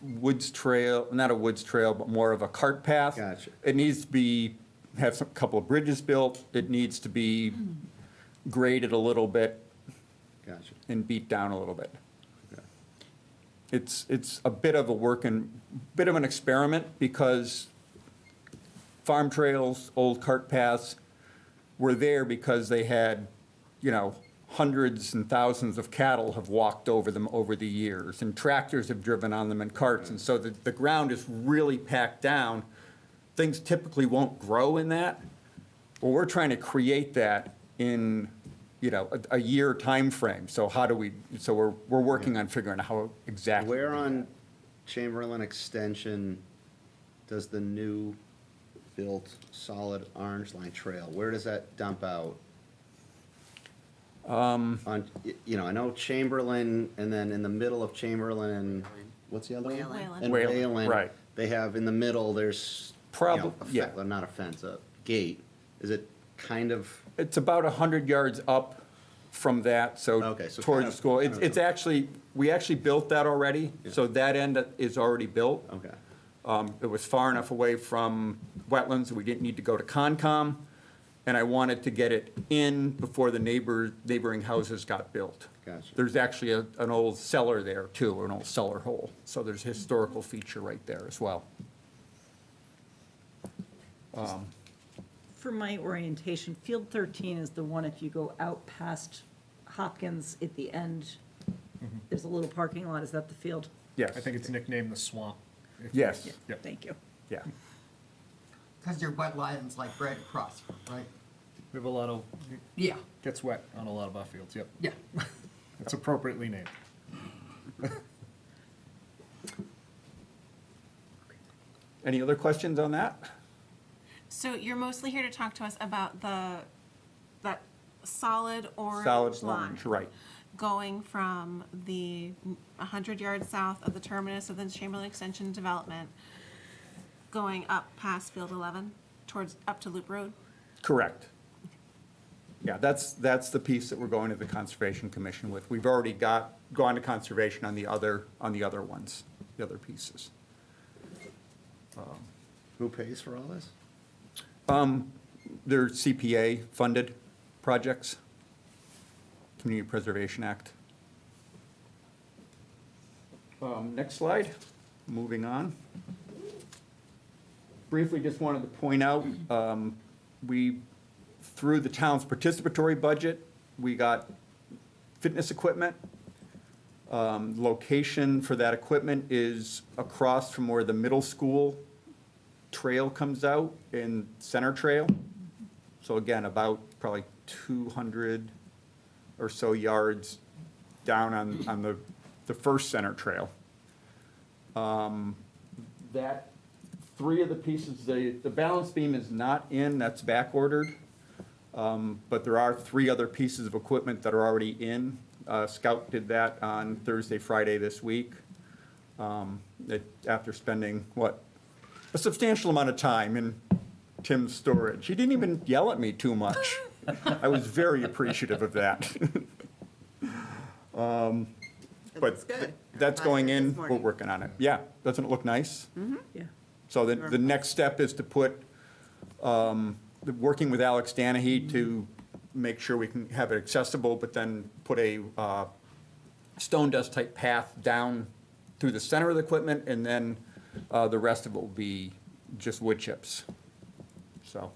woods trail, not a woods trail, but more of a cart path. Gotcha. It needs to be, have a couple of bridges built. It needs to be graded a little bit Gotcha. and beat down a little bit. Okay. It's a bit of a bit of an experiment because farm trails, old cart paths were there because they had, you know, hundreds and thousands of cattle have walked over them over the years, and tractors have driven on them in carts, and so the ground is really packed down. Things typically won't grow in that. Well, we're trying to create that in, you know, a year time frame. So how do we, so we're working on figuring out how exactly. Where on Chamberlain Extension does the new built solid orange line trail, where does that dump out? On, you know, I know Chamberlain, and then in the middle of Chamberlain, what's the other one? Whalen. And Whalen, Whalen. right. They have, in the middle, there's, Yeah. well, not a fence, a gate. Is it kind of, It's about 100 yards up from that, so Okay, so towards kind the of- school. kind of- It's actually, we actually built that already, Yeah. so that end is already built. okay, It was far enough away from wetlands, we didn't need to go to Concom, and I wanted to get it in before the neighboring houses got built. gotcha. There's actually an old cellar there too, or an old cellar hole, so there's a historical feature right there as well. For my orientation, Field 13 is the one if you go out past Hopkins at the end, there's a little parking lot. Is that the field? Yes. I think it's nicknamed the swamp. Yes, Yep. Thank you. yeah. Because they're wetlands like right across, right? We have a lot of, Yeah, gets wet on a lot of our fields, yep. yeah. It's appropriately named. Any other questions on that? So you're mostly here to talk to us about that solid orange Solid line orange, right. going from the 100 yards south of the terminus of the Chamberlain Extension development, going up past Field 11 towards, up to Loop Road? Correct. Yeah, that's the piece that we're going to the Conservation Commission with. We've already gone to conservation on the other ones, the other pieces. Who pays for all this? They're CPA-funded projects, Community Preservation Act. Next slide, moving on. Briefly, just wanted to point out, through the town's participatory budget, we got fitness equipment. Location for that equipment is across from where the middle school trail comes out in Center Trail. So again, about probably 200 or so yards down on the the first center trail. That, 3 of the pieces, the balance beam is not in, that's back ordered. But there are 3 other pieces of equipment that are already in. Scout did that on Thursday, Friday this week. After spending, a substantial amount of time in Tim's storage. He didn't even yell at me too much. I was very appreciative of that. looks good. That's I going saw it in, this we're morning. working on it. Yeah, doesn't it look nice? Yeah. So the next step is to put, working with Alex Danahy to make sure we can have it accessible, but then put a stone dust type path down through the center of the equipment, and then the rest of it will be just wood chips. So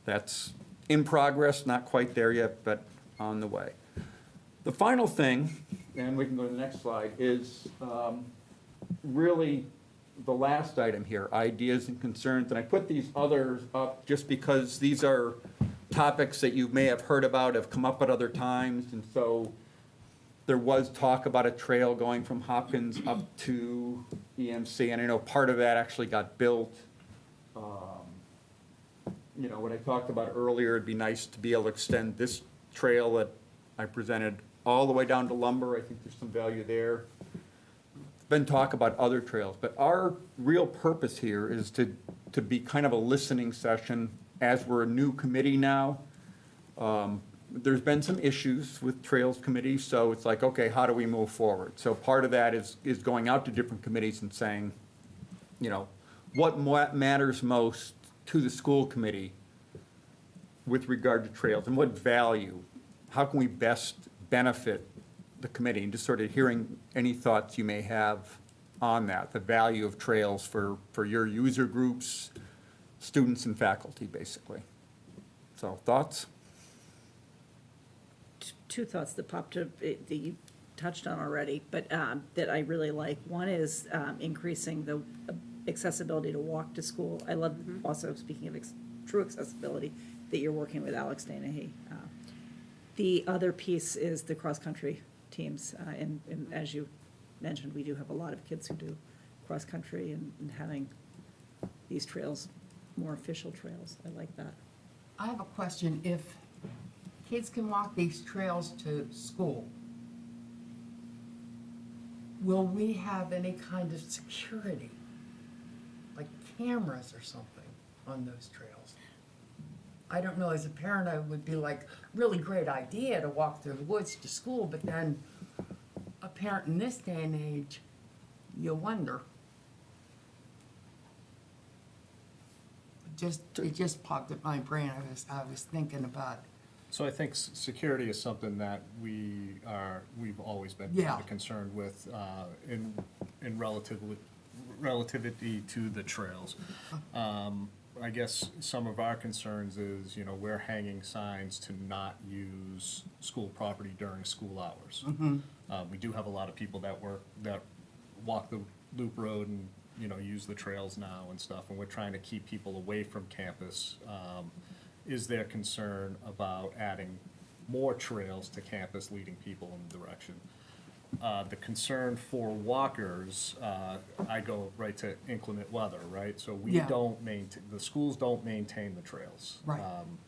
that's in progress, not quite there yet, but on the way. The final thing, and we can go to the next slide, is really the last item here, ideas and concerns. And I put these others up just because these are topics that you may have heard about, have come up at other times. And so there was talk about a trail going from Hopkins up to EMC, and I know part of that actually got built. You know, what I talked about earlier, it'd be nice to be able to extend this trail that I presented all the way down to Lumber. I think there's some value there. Been talk about other trails, but our real purpose here is to be kind of a listening session as we're a new committee now. There's been some issues with Trails Committee, so it's like, okay, how do we move forward? So part of that is going out to different committees and saying, you know, what matters most to the school committee with regard to trails, and what value? How can we best benefit the committee? And just sort of hearing any thoughts you may have on that, the value of trails for your user groups, students and faculty, basically. So, thoughts? Two thoughts that popped up, that you touched on already, but that I really like. One is increasing the accessibility to walk to school. I love, also, speaking of true accessibility, that you're working with Alex Danahy. The other piece is the cross-country teams. And as you mentioned, we do have a lot of kids who do cross-country, and having these trails, more official trails. I like that. I have a question. If kids can walk these trails to school, will we have any kind of security, like cameras or something, on those trails? I don't know, as a parent, I would be like, really great idea to walk through the woods to school, but then a parent in this day and age, you wonder. It just popped in my brain. I was thinking about. So I think security is something that we've always been Yeah. kind of concerned with in relativity to the trails. I guess some of our concerns is, you know, we're hanging signs to not use school property during school hours. We do have a lot of people that walk the loop road and, you know, use the trails now and stuff, and we're trying to keep people away from campus. Is there concern about adding more trails to campus, leading people in the direction? The concern for walkers, I go right to inclement weather, right? So we Yeah. don't maintain, the schools don't maintain the trails. Right.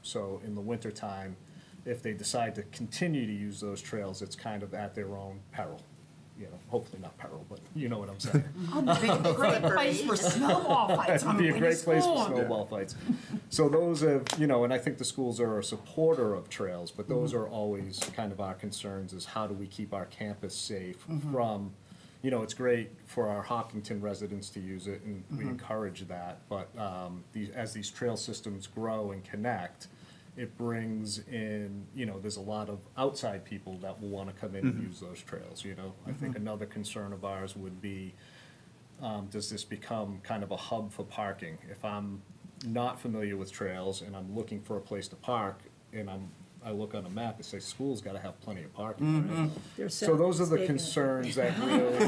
So in the wintertime, if they decide to continue to use those trails, it's kind of at their own peril. You know, hopefully not peril, but you know what I'm saying. It'd be a great place for snowball fights. It'd be a great place for snowball fights. So those are, you know, and I think the schools are a supporter of trails, but those are always kind of our concerns, is how do we keep our campus safe from, you know, it's great for our Hopkinton residents to use it, and we encourage that, but as these trail systems grow and connect, it brings in, you know, there's a lot of outside people that will want to come in and use those trails, you know. I think another concern of ours would be, does this become kind of a hub for parking? If I'm not familiar with trails and I'm looking for a place to park, and I look on a map and say, school's got to have plenty of parking, right? There's So those are the mistaken- concerns that really,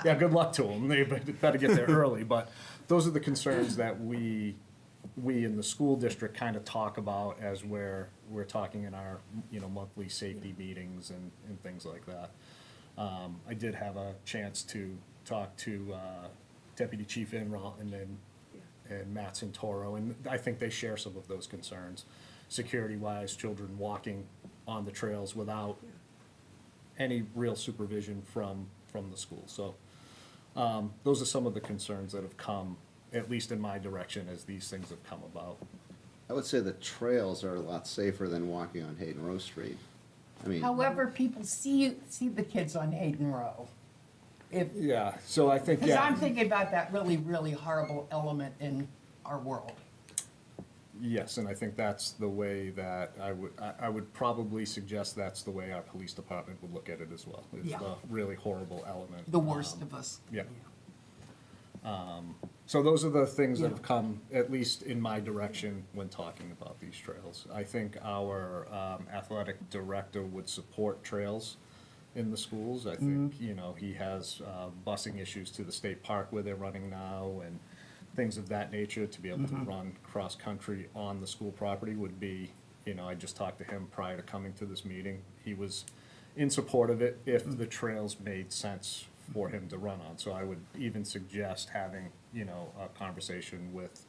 yeah, good luck to them. They better get there early, but those are the concerns that we in the school district kind of talk about as we're talking in our, you know, monthly safety meetings and things like that. I did have a chance to talk to Deputy Chief Enroll and Matt Santoro, and I think they share some of those concerns. Security-wise, children walking on the trails without any real supervision from the school. So those are some of the concerns that have come, at least in my direction, as these things have come about. I would say the trails are a lot safer than walking on Hayden Row Street. I mean, However, people see the kids on Hayden Row. Yeah, so I think, Because I'm yeah, thinking about that really, really horrible element in our world. yes, and I think that's the way that I would probably suggest that's the way our police department would look at it as well. It's Yeah. the really horrible element. The worst of us. Yeah. So those are the things that Yeah. have come, at least in my direction, when talking about these trails. I think our athletic director would support trails in the schools. I think, you know, he has busing issues to the state park where they're running now and things of that nature. To be able to run cross-country on the school property would be, you know, I just talked to him prior to coming to this meeting. He was in support of it if the trails made sense for him to run on. So I would even suggest having, you know, a conversation with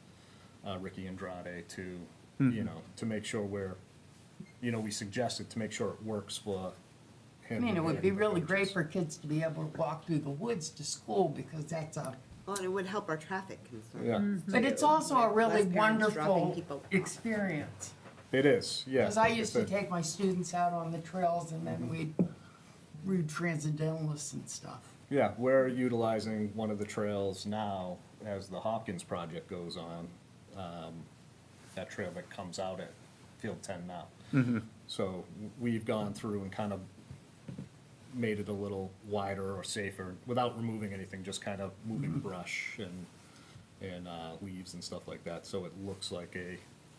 Ricky Andrade to, you know, to make sure we suggested to make sure it works for I him. mean, it and would be the really great coaches. for kids to be able to walk through the woods to school because that's a, Well, and it would help our traffic concern. Yeah, but it's also a really Less parents dropping wonderful people off. experience. it is, yeah. Because I used to It's a- take my students out on the trails and then we'd read transcendentalists and stuff. Yeah, we're utilizing one of the trails now as the Hopkins project goes on. That trail that comes out at Field 10 now. So we've gone through and kind of made it a little wider or safer without removing anything, just kind of moving brush and leaves and stuff like that. So it looks like a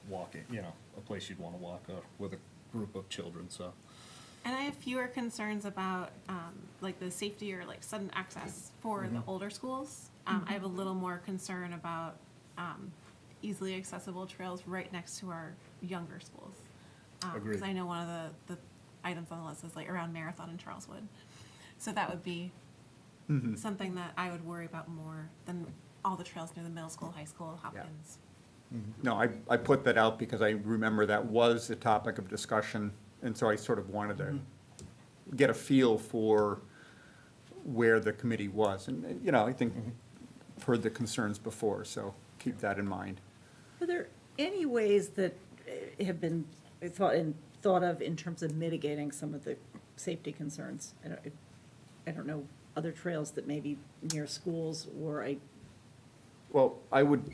walking, you know, a place you'd want to walk with a group of children, so. And I have fewer concerns about like the safety or like sudden access for the older schools. I have a little more concern about easily accessible trails right next to our younger schools. Agreed. Because I know one of the items on the list is like around Marathon and Charleswood. So that would be something that I would worry about more than all the trails near the middle school, high school, Hopkins. No, I put that out because I remember that was the topic of discussion, and so I sort of wanted to get a feel for where the committee was. And, you know, I think I've heard the concerns before, so keep that in mind. Are there any ways that have been thought of in terms of mitigating some of the safety concerns? I don't know, other trails that may be near schools or Well, I would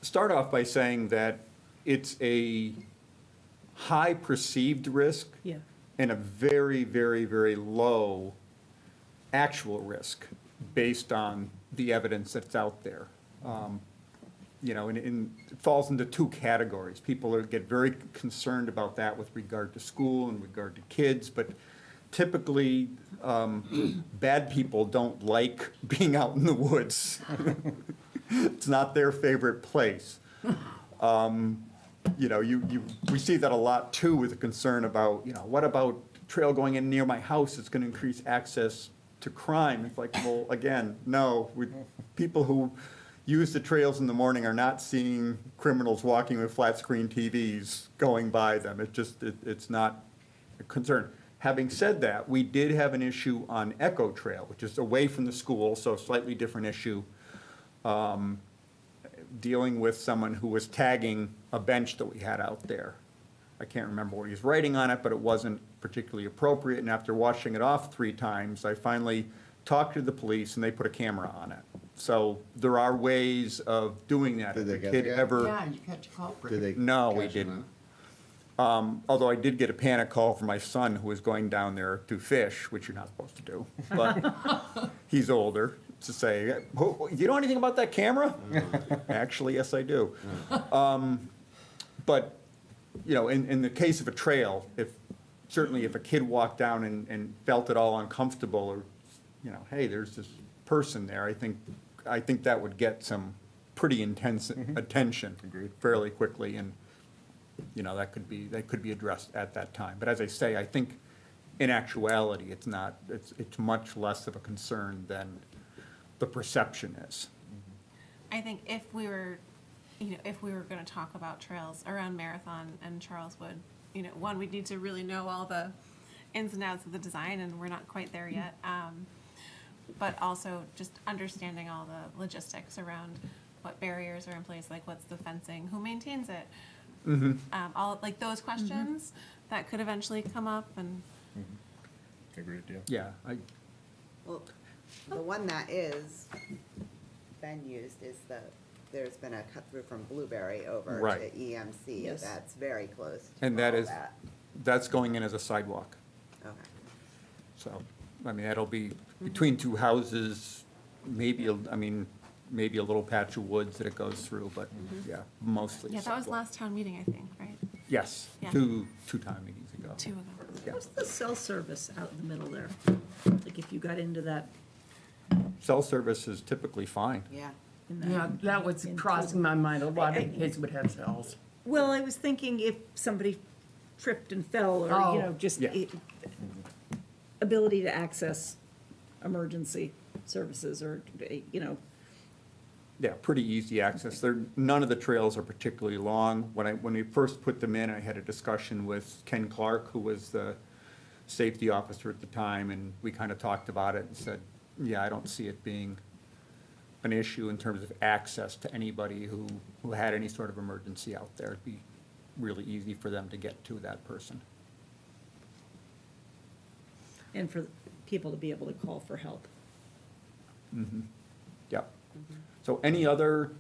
start off by saying that it's a high perceived risk yeah. and a very, very, very low actual risk based on the evidence that's out there. You know, and it falls into two categories. People get very concerned about that with regard to school and regard to kids, but typically, bad people don't like being out in the woods. It's not their favorite place. You know, we see that a lot too with the concern about, you know, what about trail going in near my house? It's gonna increase access to crime. It's like, well, again, no, people who use the trails in the morning are not seeing criminals walking with flat screen TVs going by them. It's not a concern. Having said that, we did have an issue on Echo Trail, which is away from the school, so a slightly different issue, dealing with someone who was tagging a bench that we had out there. I can't remember what he was writing on it, but it wasn't particularly appropriate, and after washing it off 3 times, I finally talked to the police, and they put a camera on it. So there are ways of doing that. Did they If a get kid the guy? ever, Yeah, you catch a culprit. Did they? No, we catch him didn't. out? Although I did get a panic call from my son who was going down there to fish, which you're not supposed to do, but he's older, to say, you know anything about that camera? Actually, yes, I do. But, you know, in the case of a trail, certainly if a kid walked down and felt at all uncomfortable, or, you know, hey, there's this person there, I think that would get some pretty intense attention fairly quickly, and, you know, that could be addressed at that time. But as I say, I think in actuality, it's not, it's much less of a concern than the perception is. I think if we were going to talk about trails around Marathon and Charleswood, one, we'd need to really know all the ins and outs of the design, and we're not quite there yet. But also just understanding all the logistics around what barriers are in place, like what's the fencing, who maintains it, all like those questions that could eventually come up, and Agreed, yeah. Yeah, Well, the one that is been used is there's been a cut through from Blueberry over Right. to EMC. Yes. That's very close to and that all is, that. that's going in as a sidewalk. Okay. So, I mean, that'll be between two houses, maybe, maybe a little patch of woods that it goes through, but yeah, mostly. yeah, that was sidewalk. last town meeting, I think, right? Yes, Yeah. two time meetings ago. 2 ago. Yeah. What's the cell service out in the middle there? Like if you got into that, Cell service is typically fine. Yeah. in that. Yeah, that was crossing my mind. A lot of kids would have cells. Well, I was thinking if somebody tripped and fell, or, Oh. just Yeah. ability to access emergency services, or, Yeah, pretty easy access. None of the trails are particularly long. When we first put them in, I had a discussion with Ken Clark, who was the safety officer at the time, and we kind of talked about it and said, yeah, I don't see it being an issue in terms of access to anybody who had any sort of emergency out there. It'd be really easy for them to get to that person. and for people to be able to call for help. Yep. So any other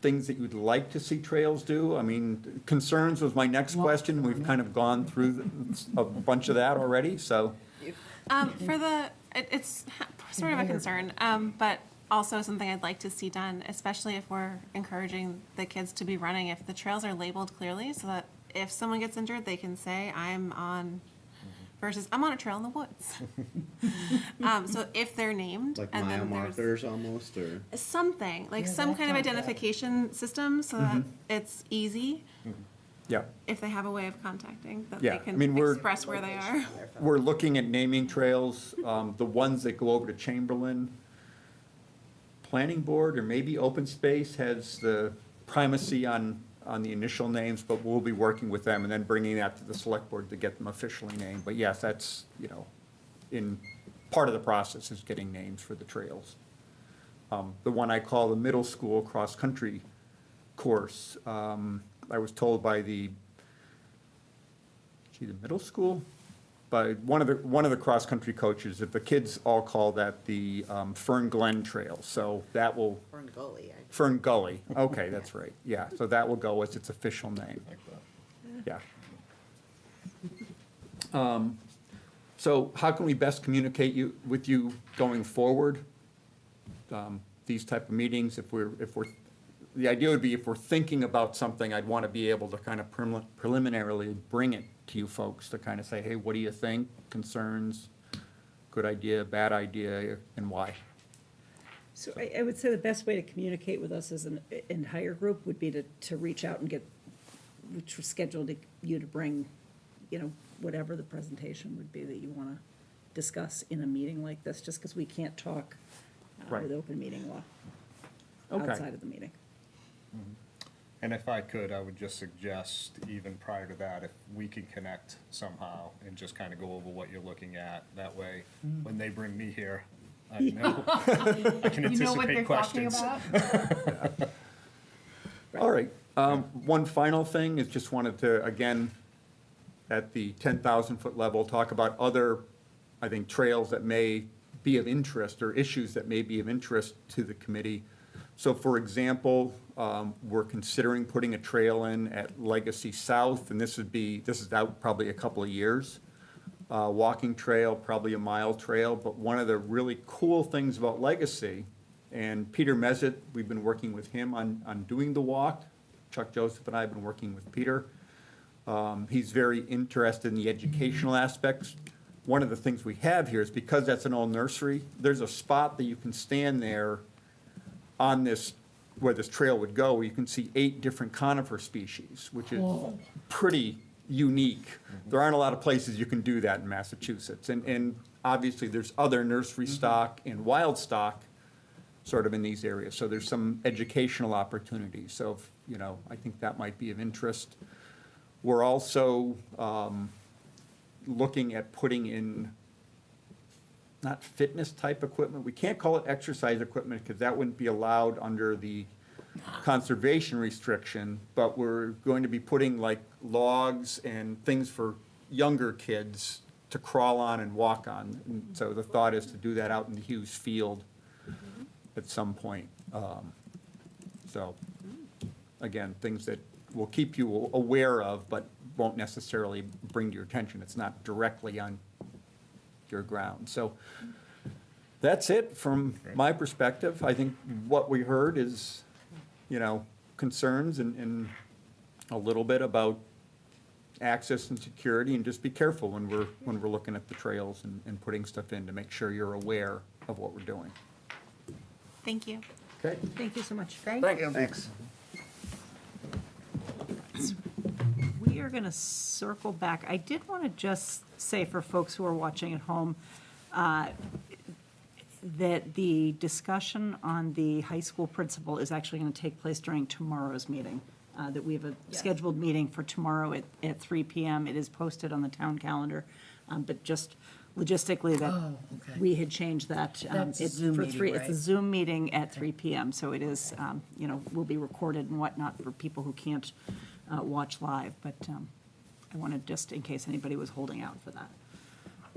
things that you'd like to see trails do? I mean, concerns was my next question. We've kind of gone through a bunch of that already, so. It's sort of a concern, but also something I'd like to see done, especially if we're encouraging the kids to be running, if the trails are labeled clearly, so that if someone gets injured, they can say, I'm on, versus I'm on a trail in the woods. So if they're named. Like and mile then there's markers almost, or? something, like Yeah, some that kind of sounds bad. identification system, so that it's easy, Yeah, if they have a way of contacting, that Yeah, they I can mean, we're- express where they are. we're looking at naming trails, the ones that go over to Chamberlain. Planning Board or maybe Open Space has the primacy on the initial names, but we'll be working with them and then bringing that to the Select Board to get them officially named. But yes, that's, in part of the process is getting names for the trails. The one I call the middle school cross-country course, I was told by the middle school? By one of the cross-country coaches, that the kids all call that the Fern Glen Trail, so that will, Fern Gully. Fern Gully, okay, that's right, yeah, so that will go as its official name, Like that. yeah. So how can we best communicate with you going forward? These type of meetings, if we're, the idea would be if we're thinking about something, I'd want to be able to kind of preliminarily bring it to you folks to kind of say, hey, what do you think? Concerns, good idea, bad idea, and why? So I would say the best way to communicate with us as an entire group would be to reach out and which was scheduled you to bring, whatever the presentation would be that you want to discuss in a meeting like this, just because we can't talk Right. with open meeting law Okay. outside of the meeting. And if I could, I would just suggest, even prior to that, if we could connect somehow and just kind of go over what you're looking at. That way, when they bring me here, I know, I can You know what they're anticipate talking questions. about? All right, one final thing is just wanted to, again, at the 10,000-foot level, talk about other, I think, trails that may be of interest or issues that may be of interest to the committee. So for example, we're considering putting a trail in at Legacy South, and this is out probably a couple of years. Walking trail, probably a mile trail, but one of the really cool things about Legacy, and Peter Mezit, we've been working with him on doing the walk. Chuck Joseph and I have been working with Peter. He's very interested in the educational aspects. One of the things we have here is because that's an old nursery, there's a spot that you can stand there on this, where this trail would go, where you can see 8 different conifer species, which is pretty unique. There aren't a lot of places you can do that in Massachusetts. And obviously, there's other nursery stock and wild stock sort of in these areas. So there's some educational opportunities. So, I think that might be of interest. We're also looking at putting in, not fitness type equipment. We can't call it exercise equipment because that wouldn't be allowed under the conservation restriction, but we're going to be putting like logs and things for younger kids to crawl on and walk on. And so the thought is to do that out in the Hughes Field at some point. So, again, things that will keep you aware of, but won't necessarily bring to your attention. It's not directly on your ground. So that's it from my perspective. I think what we heard is, concerns and a little bit about access and security, and just be careful when we're looking at the trails and putting stuff in to make sure you're aware of what we're doing. Thank you. Okay? Thank you so much. Thanks. We are going to circle back. I did want to just say for folks who are watching at home, that the discussion on the high school principal is actually going to take place during tomorrow's meeting, that we have a scheduled meeting for tomorrow at 3 PM. It is posted on the town calendar, but just logistically that we had changed that. That's a It's Zoom for meeting, 3. It's a right? Zoom meeting at 3 PM, so it is, will be recorded and whatnot for people who can't watch live, but I wanted, just in case anybody was holding out for that.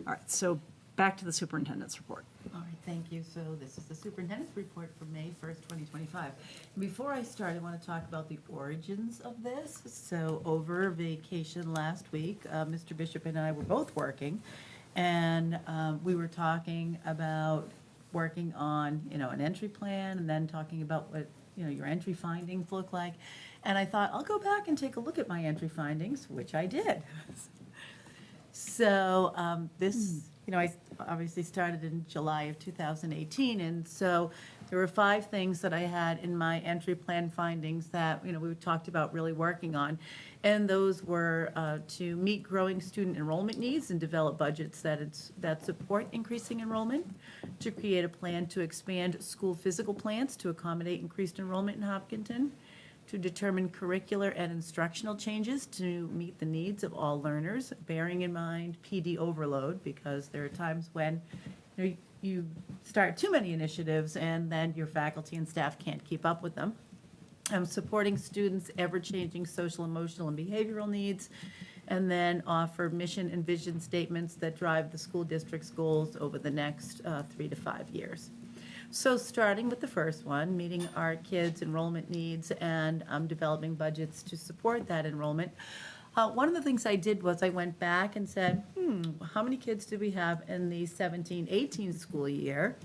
All right, so back to the superintendent's report. All right, thank you. So this is the superintendent's report for May 1st, 2025. Before I start, I want to talk about the origins of this. So over vacation last week, Mr. Bishop and I were both working, and we were talking about working on, an entry plan, and then talking about what, your entry findings look like. And I thought, I'll go back and take a look at my entry findings, which I did. So this, I obviously started in July of 2018, and so there were 5 things that I had in my entry plan findings that, we talked about really working on. And those were to meet growing student enrollment needs and develop budgets that support increasing enrollment, to create a plan to expand school physical plans to accommodate increased enrollment in Hopkinton, to determine curricular and instructional changes to meet the needs of all learners, bearing in mind PD overload, because there are times when you start too many initiatives and then your faculty and staff can't keep up with them. Supporting students' ever-changing social, emotional, and behavioral needs, and then offer mission and vision statements that drive the school district's goals over the next 3 to 5 years. So starting with the first one, meeting our kids' enrollment needs and developing budgets to support that enrollment. One of the things I did was I went back and said, how many kids did we have in the 17-18 school year?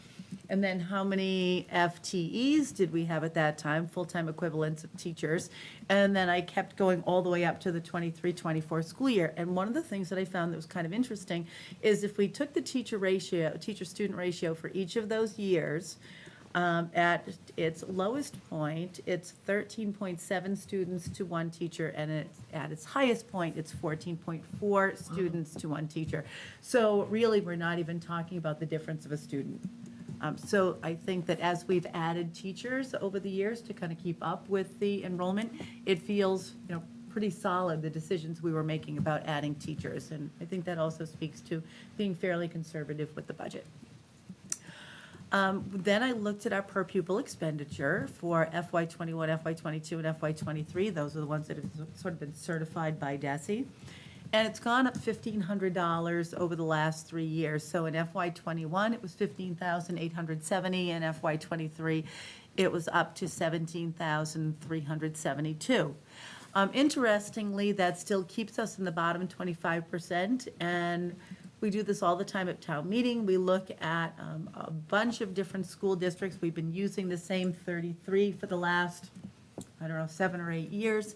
And then how many FTEs did we have at that time, full-time equivalents of teachers? And then I kept going all the way up to the 23-24 school year. And one of the things that I found that was kind of interesting is if we took the teacher-student ratio for each of those years, at its lowest point, it's 13.7 students to 1 teacher, and at its highest point, it's 14.4 students to 1 teacher. So really, we're not even talking about the difference of a student. So I think that as we've added teachers over the years to kind of keep up with the enrollment, it feels, pretty solid, the decisions we were making about adding teachers. And I think that also speaks to being fairly conservative with the budget. Then I looked at our per pupil expenditure for FY21, FY22, and FY23. Those are the ones that have sort of been certified by DESE. And it's gone up $1,500 over the last 3 years. So in FY21, it was $15,870. In FY23, it was up to $17,372. Interestingly, that still keeps us in the bottom 25%. And we do this all the time at town meeting. We look at a bunch of different school districts. We've been using the same 33 for the last, 7 or 8 years.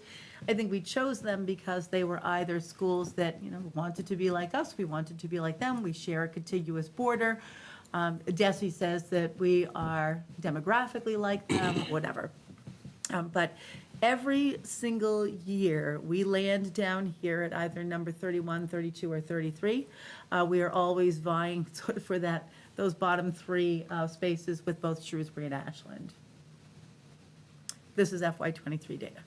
I think we chose them because they were either schools that, wanted to be like us, we wanted to be like them, we share a contiguous border. DESE says that we are demographically like them, whatever. But Every single year, we land down here at either number 31, 32, or 33. We are always vying sort of for those bottom three spaces with both Shrewsbury and Ashland. This is FY '23 data.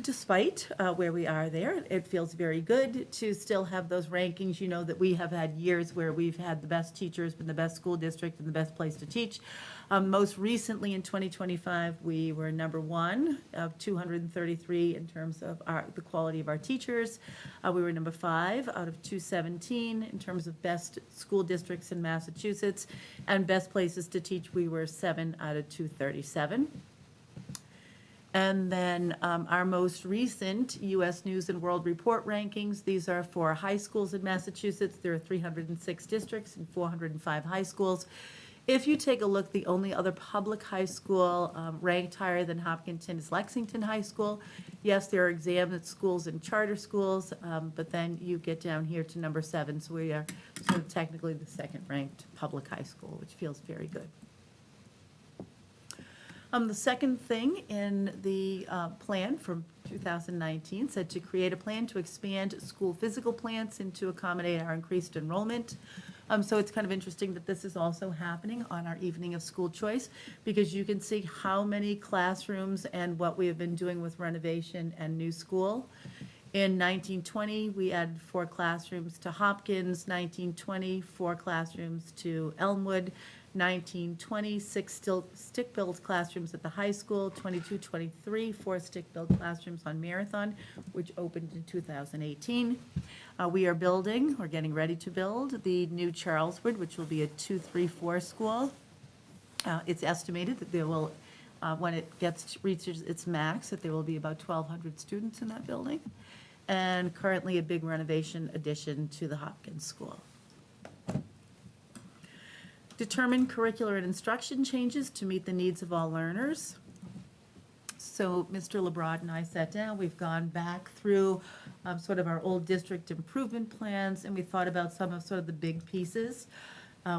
Despite where we are there, it feels very good to still have those rankings. You know that we have had years where we've had the best teachers, been the best school district, and the best place to teach. Most recently in 2025, we were number 1 of 233 in terms of the quality of our teachers. We were number 5 out of 217 in terms of best school districts in Massachusetts. And best places to teach, we were 7 out of 237. And then our most recent U.S. News and World Report rankings, these are for high schools in Massachusetts. There are 306 districts and 405 high schools. If you take a look, the only other public high school ranked higher than Hopkinton is Lexington High School. Yes, there are exam schools and charter schools, but then you get down here to number 7. So we are sort of technically the second-ranked public high school, which feels very good. The second thing in the plan from 2019 said to create a plan to expand school physical plants and to accommodate our increased enrollment. So it's kind of interesting that this is also happening on our evening of school choice, because you can see how many classrooms and what we have been doing with renovation and new school. In 1920, we added 4 classrooms to Hopkins, 1920, 4 classrooms to Elmwood, 1920, 6 stick-built classrooms at the high school, 22-23, 4 stick-built classrooms on Marathon, which opened in 2018. We are building, or getting ready to build, the new Charleswood, which will be a 2-3-4 school. It's estimated that there will, when it reaches its max, that there will be about 1,200 students in that building, and currently a big renovation addition to the Hopkins School. Determine curricular and instruction changes to meet the needs of all learners. So Mr. Lebrad and I sat down, we've gone back through sort of our old district improvement plans, and we thought about some of sort of the big pieces.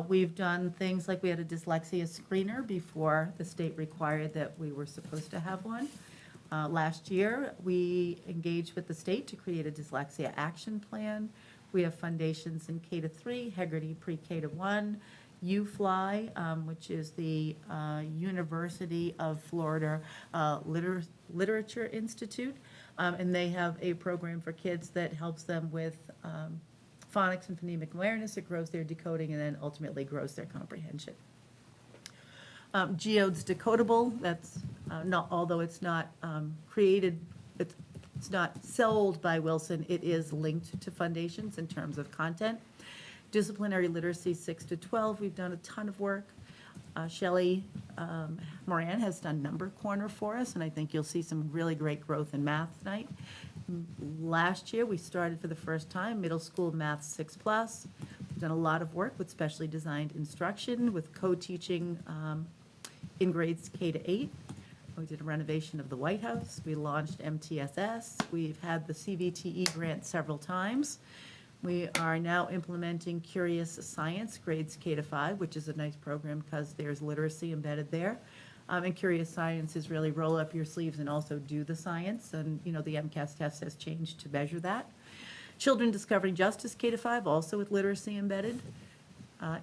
We've done things like we had a dyslexia screener before the state required that we were supposed to have one. Last year, we engaged with the state to create a dyslexia action plan. We have foundations in K-3, Hegarty Pre-K to 1, UFly, which is the University of Florida Literature Institute, and they have a program for kids that helps them with phonics and phonemic awareness. It grows their decoding and then ultimately grows their comprehension. Geode's Decodable, that's not, although it's not created, it's not sold by Wilson, it is linked to Foundations in terms of content. Disciplinary literacy 6 to 12, we've done a ton of work. Shelley Moran has done Number Corner for us, and I think you'll see some really great growth in math tonight. Last year, we started for the first time middle school math 6+. We've done a lot of work with specially designed instruction, with co-teaching in grades K to 8. We did a renovation of the White House. We launched MTSS. We've had the CVTE grant several times. We are now implementing Curious Science, grades K to 5, which is a nice program because there's literacy embedded there. And Curious Science is really roll up your sleeves and also do the science. And, you know, the MCAS test has changed to measure that. Children Discovering Justice K to 5, also with literacy embedded.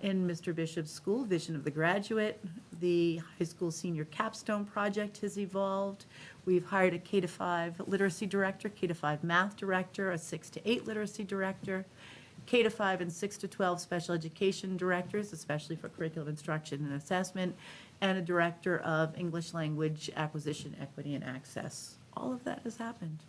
In Mr. Bishop's school, Vision of the Graduate. The high school senior capstone project has evolved. We've hired a K to 5 literacy director, K to 5 math director, a 6 to 8 literacy director, K to 5 and 6 to 12 special education directors, especially for curriculum instruction and assessment, and a director of English language acquisition, equity, and access. All of that has happened.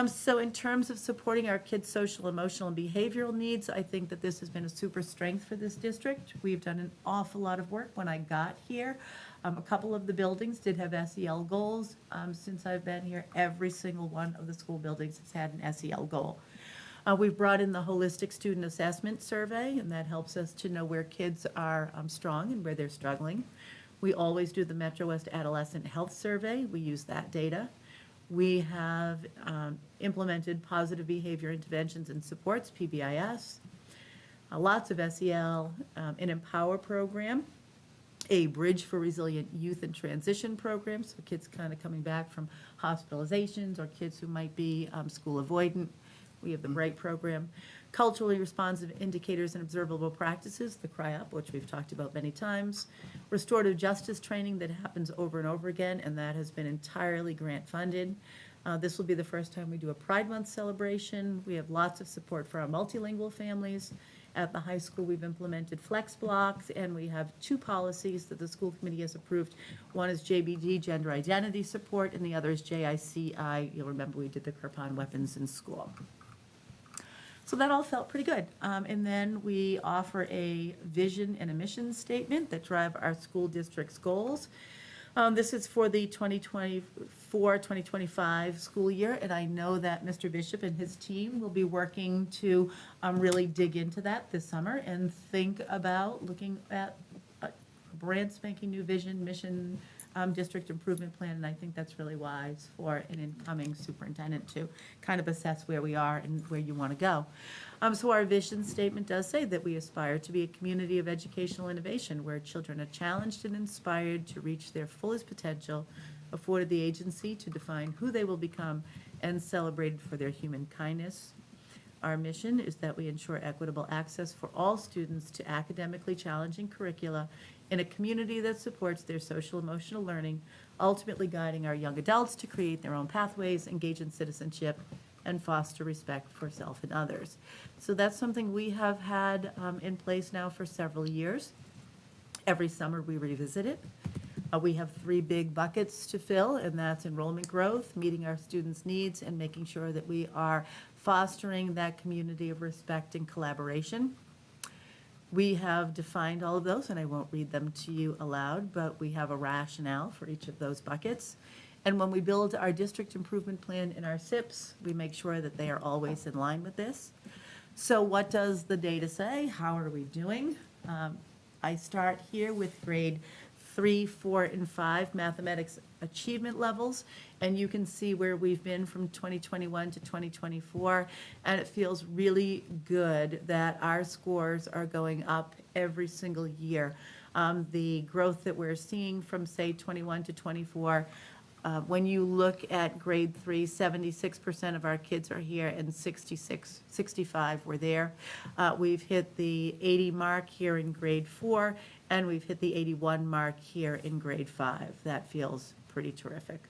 So in terms of supporting our kids' social, emotional, and behavioral needs, I think that this has been a super strength for this district. We've done an awful lot of work. When I got here, a couple of the buildings did have SEL goals. Since I've been here, every single one of the school buildings has had an SEL goal. We've brought in the Holistic Student Assessment Survey, and that helps us to know where kids are strong and where they're struggling. We always do the Metro West Adolescent Health Survey. We use that data. We have implemented positive behavior interventions and supports, PBIS, lots of SEL, an Empower program. a Bridge for Resilient Youth and Transition program, so kids kind of coming back from hospitalizations or kids who might be school avoidant. We have the BRIGHT program. Culturally responsive indicators and observable practices, the CRI-UP, which we've talked about many times. Restorative justice training that happens over and over again, and that has been entirely grant funded. This will be the first time we do a Pride Month celebration. We have lots of support for our multilingual families. At the high school, we've implemented flex blocks, and we have 2 policies that the school committee has approved. One is JBD, gender identity support, and the other is JICI. You'll remember we did the Kirpan weapons in school. So that all felt pretty good. And then we offer a vision and a mission statement that drive our school district's goals. This is for the 2024-2025 school year, and I know that Mr. Bishop and his team will be working to really dig into that this summer and think about looking at a brand spanking new vision, mission, district improvement plan, and I think that's really wise for an incoming superintendent to kind of assess where we are and where you want to go. So our vision statement does say that we aspire to be a community of educational innovation where children are challenged and inspired to reach their fullest potential, afforded the agency to define who they will become, and celebrated for their human kindness. Our mission is that we ensure equitable access for all students to academically challenging curricula in a community that supports their social emotional learning, ultimately guiding our young adults to create their own pathways, engage in citizenship, and foster respect for self and others. So that's something we have had in place now for several years. Every summer we revisit it. We have 3 big buckets to fill, and that's enrollment growth, meeting our students' needs, and making sure that we are fostering that community of respect and collaboration. We have defined all of those, and I won't read them to you aloud, but we have a rationale for each of those buckets. And when we build our district improvement plan in our SIPs, we make sure that they are always in line with this. So what does the data say? How are we doing? I start here with grade 3, 4, and 5 mathematics achievement levels, and you can see where we've been from 2021 to 2024, and it feels really good that our scores are going up every single year. The growth that we're seeing from, say, 21 to 24, when you look at grade 3, 76% of our kids are here, and 65 were there. We've hit the 80 mark here in grade 4, and we've hit the 81 mark here in grade 5. That feels pretty terrific.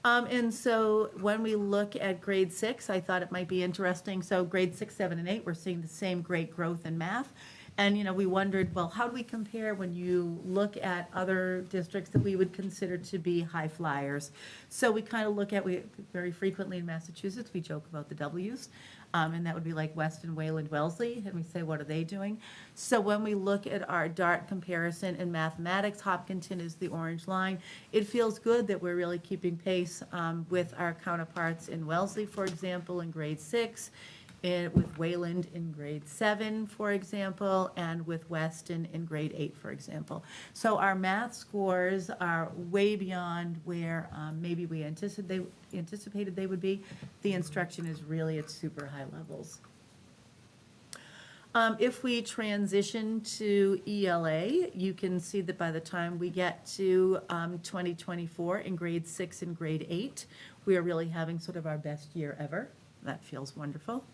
And so when we look at grade 6, I thought it might be interesting. So grade 6, 7, and 8, we're seeing the same great growth in math. And, you know, we wondered, well, how do we compare when you look at other districts that we would consider to be high flyers? So we kind of look at, we very frequently in Massachusetts, we joke about the W's, and that would be like Weston, Wayland, Wellesley, and we say, what are they doing? So when we look at our DART comparison in mathematics, Hopkinton is the orange line. It feels good that we're really keeping pace with our counterparts in Wellesley, for example, in grade 6, with Wayland in grade 7, for example, and with Weston in grade 8, for example. So our math scores are way beyond where maybe we anticipated they would be. The instruction is really at super high levels. If we transition to ELA, you can see that by the time we get to 2024 in grade 6 and grade 8, we are really having sort of our best year ever. That feels wonderful.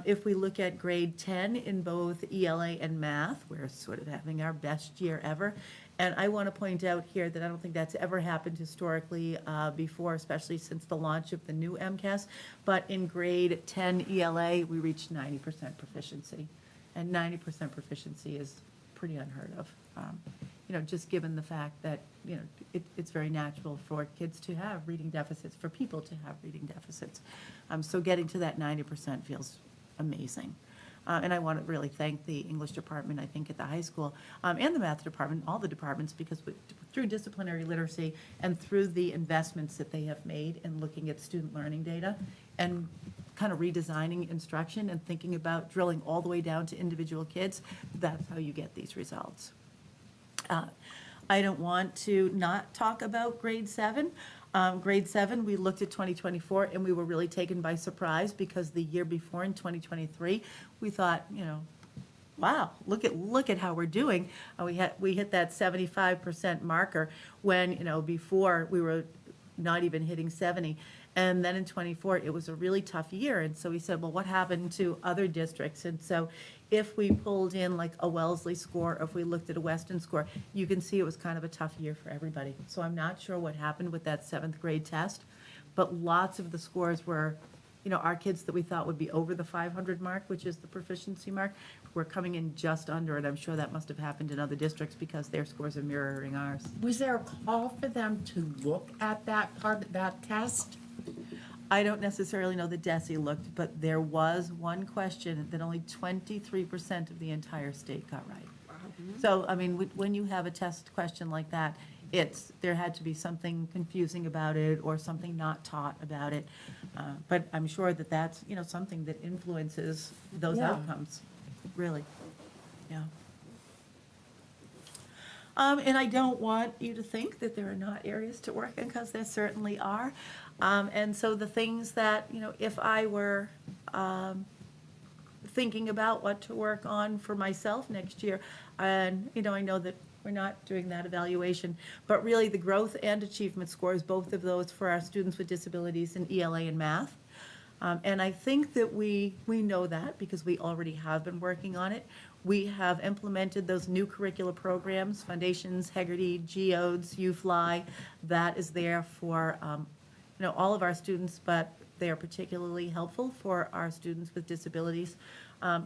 If we look at grade 10 in both ELA and math, we're sort of having our best year ever. And I want to point out here that I don't think that's ever happened historically before, especially since the launch of the new MCAS. But in grade 10 ELA, we reached 90% proficiency. And 90% proficiency is pretty unheard of. You know, just given the fact that, you know, it's very natural for kids to have reading deficits, for people to have reading deficits. So getting to that 90% feels amazing. And I want to really thank the English department, I think, at the high school, and the math department, all the departments, because through disciplinary literacy and through the investments that they have made in looking at student learning data and kind of redesigning instruction and thinking about drilling all the way down to individual kids, that's how you get these results. I don't want to not talk about grade 7. Grade 7, we looked at 2024, and we were really taken by surprise because the year before, in 2023, we thought, you know, wow, look at how we're doing. We hit that 75% marker when, before we were not even hitting 70. And then in '24, it was a really tough year. And so we said, well, what happened to other districts? And so if we pulled in like a Wellesley score, or if we looked at a Weston score, you can see it was kind of a tough year for everybody. So I'm not sure what happened with that 7th grade test, but lots of the scores were, our kids that we thought would be over the 500 mark, which is the proficiency mark, were coming in just under it. I'm sure that must have happened in other districts because their scores are mirroring ours. Was there a call for them to look at that part of that test? I don't necessarily know that DESE looked, but there was one question that only 23% of the entire state got right. So, I mean, when you have a test question like that, there had to be something confusing about it or something not taught about it. But I'm sure that that's, something that influences those Yeah. outcomes, really. Yeah. And I don't want you to think that there are not areas to work in, because there certainly are. And so the things that, if I were thinking about what to work on for myself next year, and, I know that we're not doing that evaluation, but really the growth and achievement scores, both of those for our students with disabilities in ELA and math. And I think that we know that because we already have been working on it. We have implemented those new curricular programs, Foundations, Hegarty, Geodes, UFly. That is there for, all of our students, but they are particularly helpful for our students with disabilities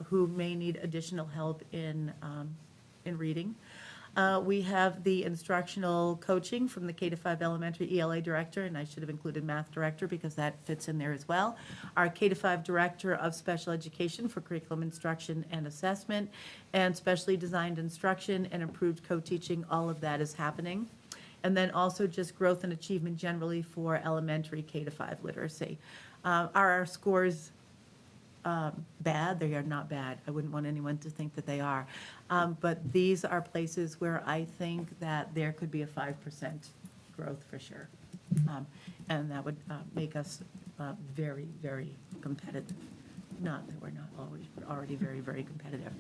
who may need additional help in reading. We have the instructional coaching from the K-5 elementary ELA director, and I should have included math director because that fits in there as well. Our K-5 director of special education for curriculum instruction and assessment, and specially designed instruction and improved co-teaching, all of that is happening. And then also just growth and achievement generally for elementary K-5 literacy. Are our scores bad? They are not bad. I wouldn't want anyone to think that they are. But these are places where I think that there could be a 5% growth for sure. And that would make us very, very competitive. Not that we're not already very, very competitive.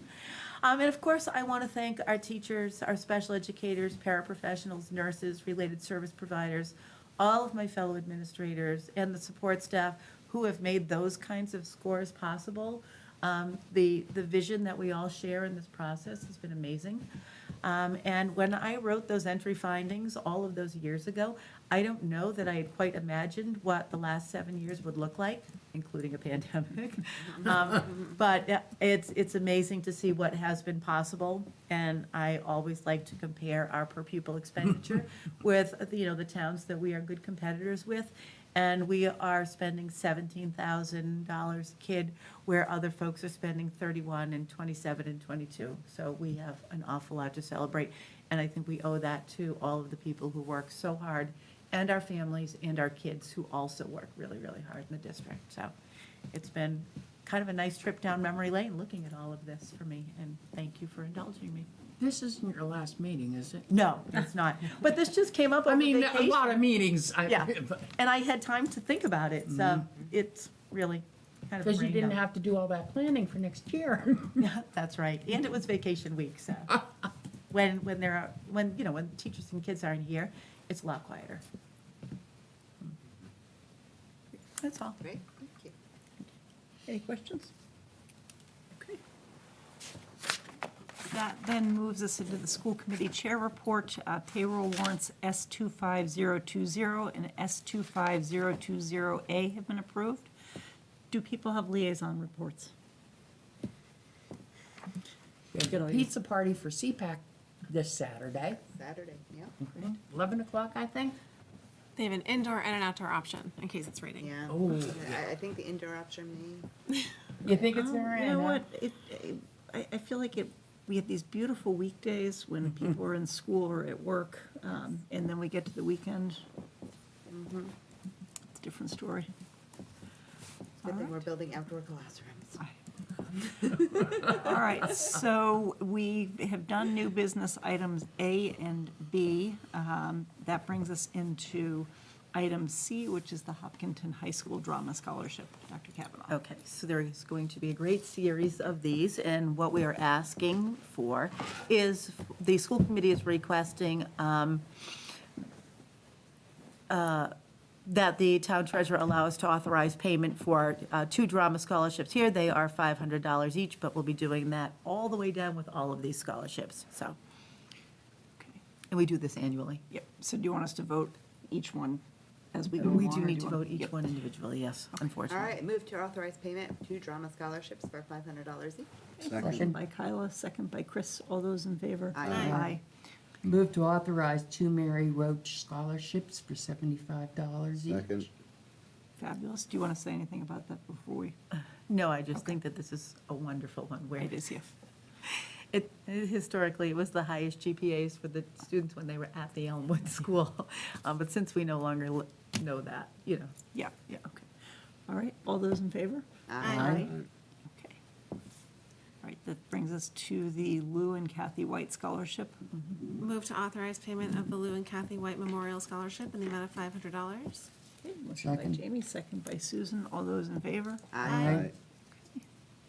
And of course, I want to thank our teachers, our special educators, paraprofessionals, nurses, related service providers, all of my fellow administrators, and the support staff who have made those kinds of scores possible. The vision that we all share in this process has been amazing. And when I wrote those entry findings all of those years ago, I don't know that I had quite imagined what the last 7 years would look like, including a pandemic. But it's amazing to see what has been possible. And I always like to compare our per pupil expenditure with, the towns that we are good competitors with. And we are spending $17,000 a kid, where other folks are spending $31,000 and $27,000 and $22,000. So we have an awful lot to celebrate. And I think we owe that to all of the people who work so hard, and our families and our kids who also work really, really hard in the district. So it's been kind of a nice trip down memory lane looking at all of this for me. And thank you for indulging me. This isn't your last meeting, is it? No, it's not. But this just came up over I mean, vacation. a lot of meetings. Yeah, and I had time to think about it, so it's really kind of a Because you brain didn't dump. have to do all that planning for next year. Yeah, that's right, and it was vacation week, so when teachers and kids aren't here, it's a lot quieter. That's all. Great, thank you. Any questions? Okay. That then moves us into the school committee chair report. Payroll warrants S25020 and S25020A have been approved. Do people have liaison reports? Pizza party for CPAC this Saturday, Saturday, yeah, 11 o'clock, I think. They have an indoor and an outdoor option in case it's raining. yeah. Oh. I think the indoor option may. You think it's all right? You know what, I feel like we have these beautiful weekdays when people are in school or at work, and then we get to the weekend. It's a different story. Good thing we're building outdoor classrooms. All right, so we have done new business items A and B. That brings us into item C, which is the Hopkinton High School Drama Scholarship. Dr. Kavanaugh. Okay, so there is going to be a great series of these, and what we are asking for is, the school committee is requesting that the town treasurer allow us to authorize payment for 2 drama scholarships here. They are $500 each, but we'll be doing that all the way down with all of these scholarships, so. Okay. And we do this annually. Yep. So do you want us to vote each one as we go We along, do or need to you want- vote each Yep. one individually, yes, All unfortunately. right, move to authorize payment of 2 drama scholarships for $500 each. Motion by Kyla, second by Chris. All those in favor? Aye. Aye. Move to authorize 2 Mary Roach scholarships for $75 each. Second. Fabulous. Do you want to say anything about that before we? No, I just think that this is a wonderful one, where It is, yeah. historically, it was the highest GPAs for the students when they were at the Elmwood School. But since we no longer know that, you know. Yeah, yeah, okay. All right, all those in favor? Aye. Okay. All right, that brings us to the Lou and Kathy White Scholarship. Move to authorize payment of the Lou and Kathy White Memorial Scholarship in the amount of $500. Okay, motion by Second. Jamie, second by Susan. All those in favor? Aye.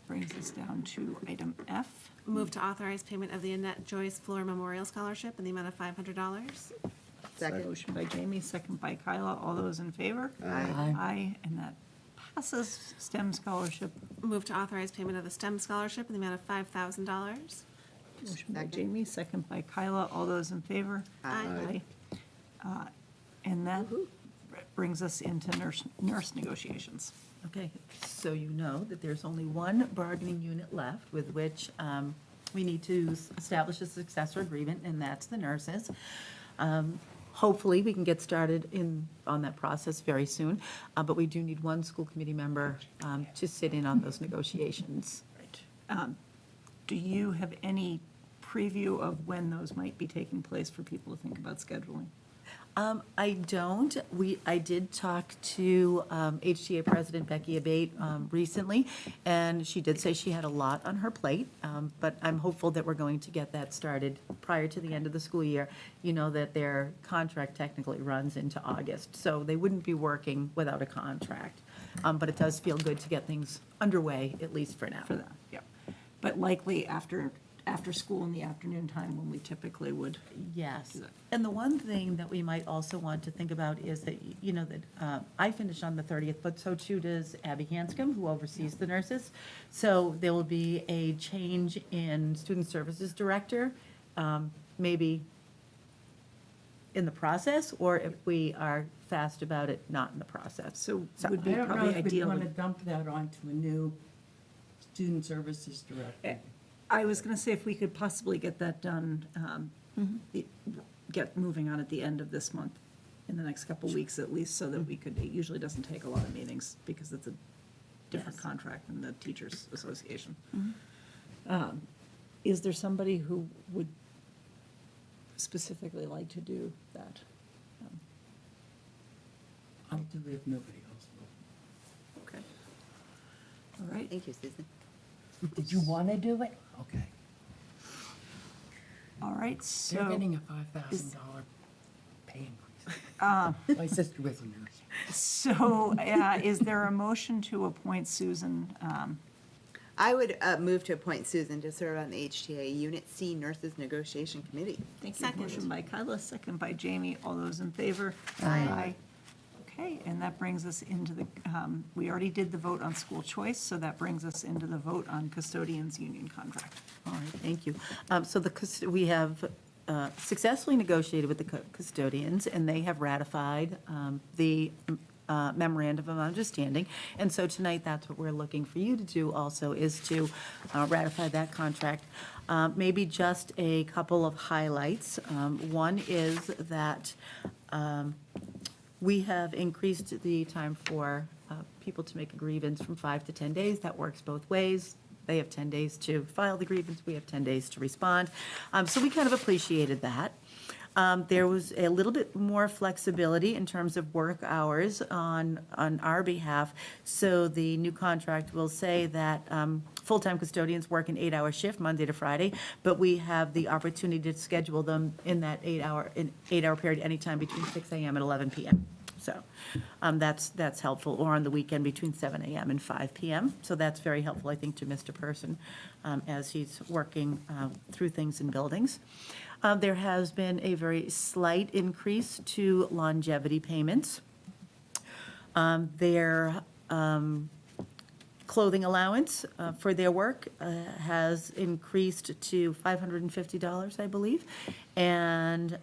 Brings us down to item F. Move to authorize payment of the Annette Joyce Floor Memorial Scholarship in the amount of $500. Second. Motion by Jamie, second by Kyla. All those in favor? Aye. Aye, and that passes. STEM Scholarship. Move to authorize payment of the STEM Scholarship in the amount of $5,000. Motion by Second. Jamie, second by Kyla. All those in favor? Aye. And that brings us into nurse negotiations. Okay, so you know that there's only one bargaining unit left with which we need to establish a successor agreement, and that's the nurses. Hopefully, we can get started on that process very soon, but we do need one school committee member to sit in on those negotiations. Do you have any preview of when those might be taking place for people to think about scheduling? I don't. I did talk to HTA President Becky Abate recently, and she did say she had a lot on her plate, but I'm hopeful that we're going to get that started prior to the end of the school year. You know that their contract technically runs into August, so they wouldn't be working without a contract. But it does feel good to get things underway, at least for now. For that, yeah. But likely after school in the afternoon time when we typically would. Yes. Do that. And the one thing that we might also want to think about is that, you know, that I finished on the 30th, but so too does Abby Hanscom, who oversees the nurses. So there will be a change in student services director, maybe in the process, or if we are fast about it, not in the process. So So- would I be don't know probably if we ideal. want to dump that onto a new student services director. I was going to say if we could possibly get that done, get moving on at the end of this month, in the next couple weeks at least, so that we could, it usually doesn't take a lot of meetings because it's a different Yes. contract than the Teachers Association. Is there somebody who would specifically like to do that? I'll do it if nobody else will. Okay. All right. Thank you, Susan. Did you want to do it? Okay. All right, They're so, getting a $5,000 pay increase. My sister was a nurse. so is there a motion to appoint Susan? I would move to appoint Susan to serve on the HTA Unit C Nurses Negotiation Committee. Thank you. Second. Motion by Kyla, second by Jamie. All those in favor? Aye. Okay, and that brings us into the, we already did the vote on school choice, so that brings us into the vote on custodians union contract. All right, thank you. So we have successfully negotiated with the custodians, and they have ratified the memorandum of understanding. And so tonight, that's what we're looking for you to do also, is to ratify that contract. Maybe just a couple of highlights. One is that we have increased the time for people to make a grievance from 5 to 10 days. That works both ways. They have 10 days to file the grievance, we have 10 days to respond. So we kind of appreciated that. There was a little bit more flexibility in terms of work hours on our behalf. So the new contract will say that full-time custodians work an 8-hour shift, Monday to Friday, but we have the opportunity to schedule them in that 8-hour period anytime between 6 a.m. and 11 p.m. So that's helpful, or on the weekend between 7 a.m. and 5 p.m. So that's very helpful, I think, to Mr. Person as he's working through things in buildings. There has been a very slight increase to longevity payments. Their clothing allowance for their work has increased to $550, I believe. And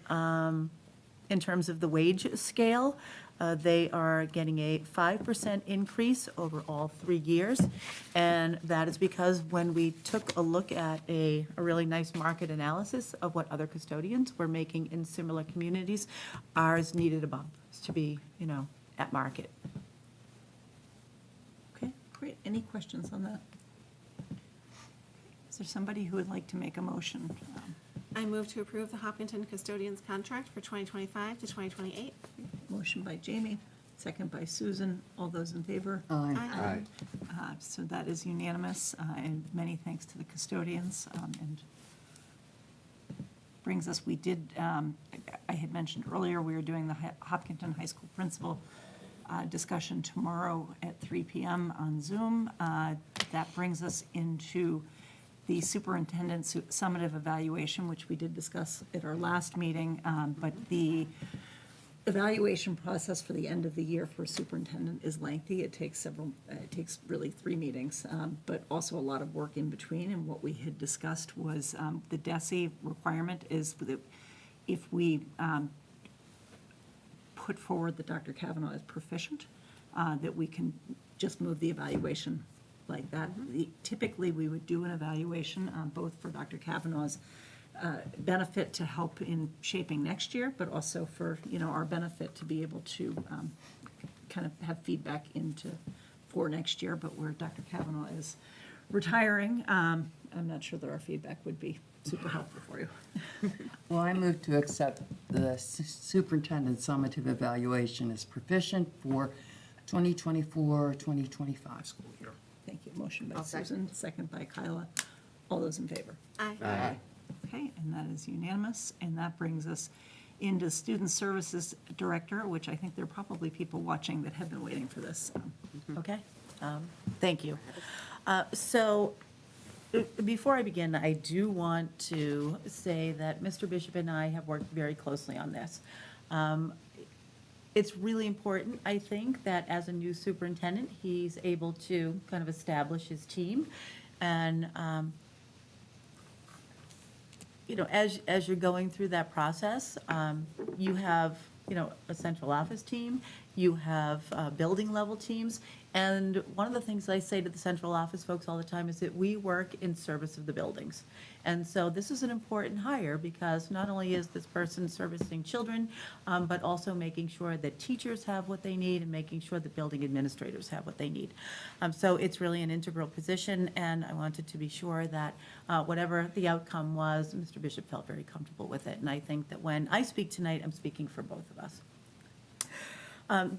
in terms of the wage scale, they are getting a 5% increase over all 3 years. And that is because when we took a look at a really nice market analysis of what other custodians were making in similar communities, ours needed a bump to be, at market. Okay, great. Any questions on that? Is there somebody who would like to make a motion? I move to approve the Hopkinton custodians contract for 2025 to 2028. Motion by Jamie, second by Susan. All those in favor? Aye. So that is unanimous, and many thanks to the custodians. And brings us, we did, I had mentioned earlier, we were doing the Hopkinton High School principal discussion tomorrow at 3 p.m. on Zoom. That brings us into the superintendent's summative evaluation, which we did discuss at our last meeting, but the evaluation process for the end of the year for a superintendent is lengthy. It takes really 3 meetings, but also a lot of work in between. And what we had discussed was the DESE requirement is that if we put forward that Dr. Kavanaugh is proficient, that we can just move the evaluation like that. Typically, we would do an evaluation both for Dr. Kavanaugh's benefit to help in shaping next year, but also for, our benefit to be able to kind of have feedback for next year. But where Dr. Kavanaugh is retiring, I'm not sure that our feedback would be super helpful for you. Well, I move to accept the superintendent summative evaluation as proficient for 2024-2025 school year. Thank you. Motion by I'll second. Susan, second by Kyla. All those in favor? Aye. Aye. Okay, and that is unanimous, and that brings us into Student Services Director, which I think there are probably people watching that have been waiting for this. Okay, thank you. So, before I begin, I do want to say that Mr. Bishop and I have worked very closely on this. It's really important, I think, that as a new superintendent, he's able to kind of establish his team. And, as you're going through that process, you have, a central office team, you have building level teams. And one of the things I say to the central office folks all the time is that we work in service of the buildings. And so this is an important hire because not only is this person servicing children, but also making sure that teachers have what they need and making sure that building administrators have what they need. So it's really an integral position, and I wanted to be sure that whatever the outcome was, Mr. Bishop felt very comfortable with it. And I think that when I speak tonight, I'm speaking for both of us.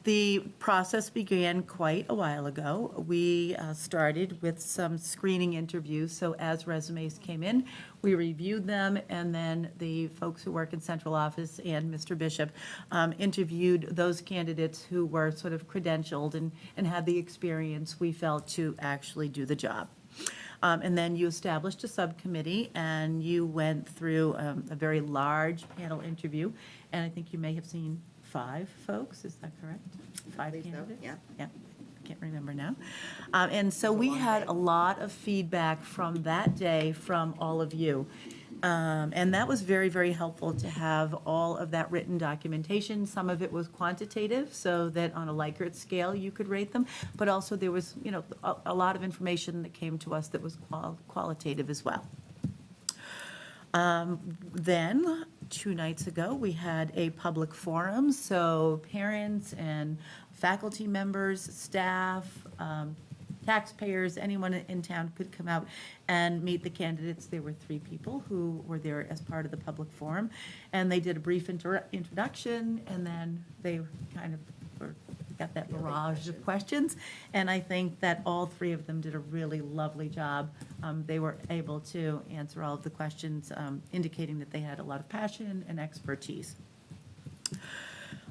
The process began quite a while ago. We started with some screening interviews, so as resumes came in, we reviewed them, and then the folks who work in central office and Mr. Bishop interviewed those candidates who were sort of credentialed and had the experience we felt to actually do the job. And then you established a subcommittee, and you went through a very large panel interview, and I think you may have seen 5 folks, is that correct? 5 believe so, candidates? yeah. Yeah, I can't remember now. And so we had a lot of feedback from that day from all of you. And that was very, very helpful to have all of that written documentation. Some of it was quantitative, so that on a Likert scale, you could rate them. But also there was, a lot of information that came to us that was qualitative as well. Then, 2 nights ago, we had a public forum, so parents and faculty members, staff, taxpayers, anyone in town could come out and meet the candidates. There were 3 people who were there as part of the public forum, and they did a brief introduction, and then they kind of got that barrage of questions, and I think that all 3 of them did a really lovely job. They were able to answer all of the questions, indicating that they had a lot of passion and expertise.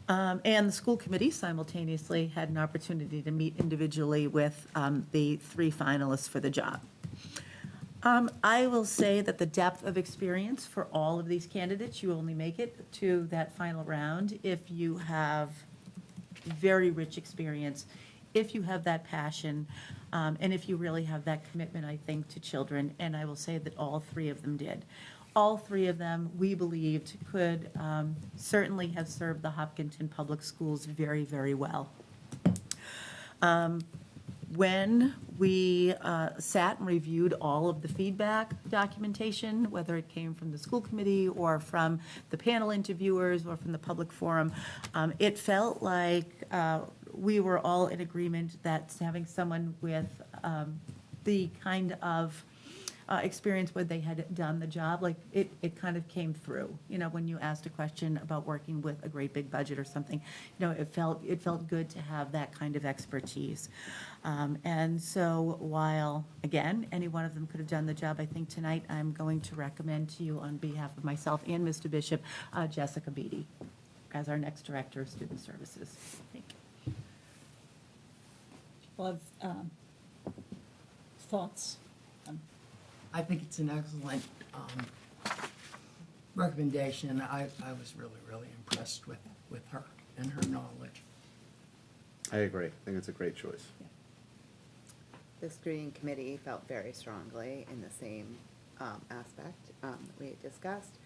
And the school committee simultaneously had an opportunity to meet individually with the 3 finalists for the job. I will say that the depth of experience for all of these candidates, you only make it to that final round if you have very rich experience, if you have that passion, and if you really have that commitment, I think, to children. And I will say that all 3 of them did. All 3 of them, we believed, could certainly have served the Hopkinton Public Schools very, very well. When we sat and reviewed all of the feedback documentation, whether it came from the school committee or from the panel interviewers or from the public forum, it felt like we were all in agreement that having someone with the kind of experience where they had done the job, like it kind of came through. You know, when you asked a question about working with a great big budget or something, you know, it felt good to have that kind of expertise. And so while, again, any one of them could have done the job, I think tonight I'm going to recommend to you on behalf of myself and Mr. Bishop, Jessica Beatty as our next Director of Student Services. Thank you. Well, thoughts? I think it's an excellent recommendation. I was really, really impressed with her and her knowledge. I agree. I think it's a great choice. The screening committee felt very strongly in the same aspect that we had discussed.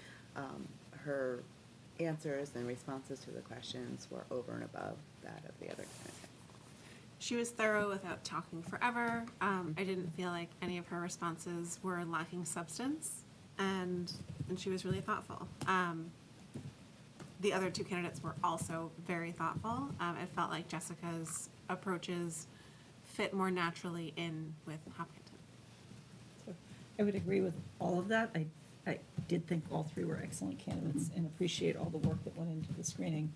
Her answers and responses to the questions were over and above that of the other candidates. She was thorough without talking forever. I didn't feel like any of her responses were lacking substance, and she was really thoughtful. The other 2 candidates were also very thoughtful. It felt like Jessica's approaches fit more naturally in with Hopkinton. So I would agree with all of that. I did think all 3 were excellent candidates and appreciate all the work that went into the screening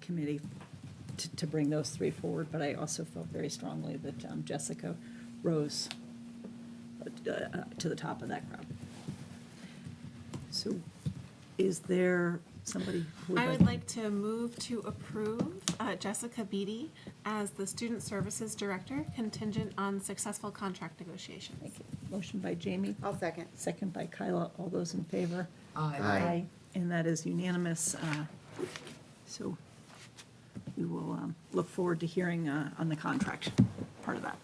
committee to bring those 3 forward, but I also felt very strongly that Jessica rose to the top of that crowd. So is there somebody who would I would like to move to approve Jessica Beatty as the Student Services Director, contingent on successful contract negotiations. Thank you. Motion by Jamie, I'll second. second by Kyla. All those in favor? Aye. And that is unanimous. So we will look forward to hearing on the contract part of that.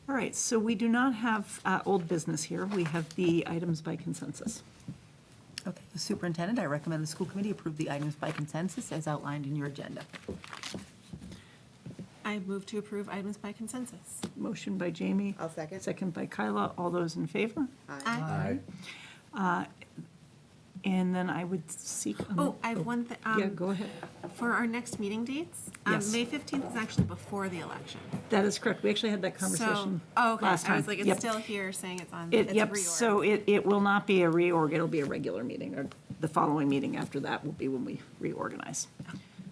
All right, so we do not have old business here. We have the items by consensus. Okay, the superintendent, I recommend the school committee approve the items by consensus as outlined in your agenda. I move to approve items by consensus. Motion by Jamie. I'll second. Second by Kyla. All those in favor? Aye. And then I would seek. Oh, I have one thing. Yeah, go ahead. For our next meeting dates, Yes. May 15th is actually before the election. That is correct. We actually had that conversation Okay. last time. I was like, it's Yep. still here saying it's on, It, it's a yep, reorg. so it will not be a reorg, it'll be a regular meeting, or the following meeting after that will be when we reorganize.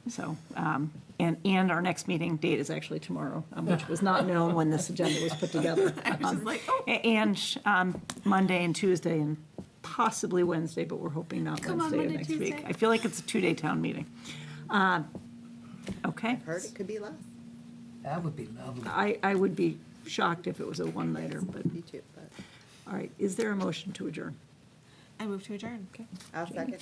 So, and our next meeting date is actually tomorrow, which was not known when this agenda was put together. I was just like, oh, And Monday and Tuesday and possibly Wednesday, but we're hoping not Come on, Wednesday of Monday, next week. Tuesday. I feel like it's a 2-day town meeting. Okay, Heard it could be less. That would be lovely. I would be shocked if it was a one-nighter, but, Me too, but all right, is there a motion to adjourn? I move to adjourn. Okay. I'll second.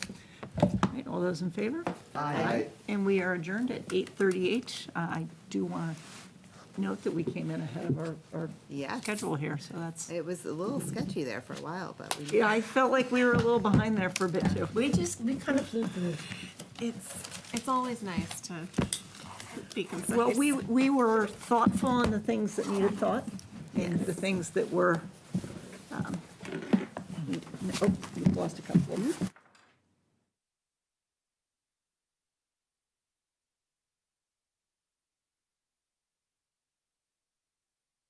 All right, all those in favor? Aye. And we are adjourned at 8:38. I do want to note that we came in ahead of our Yes. schedule here, so that's, It was a little sketchy there for a while, but we. yeah, I felt like we were a little behind there for a bit, too. We kind of flew through. It's always nice to be concise. Well, we were thoughtful on the things that needed thought, and the things that were, oh, we've lost a couple of them.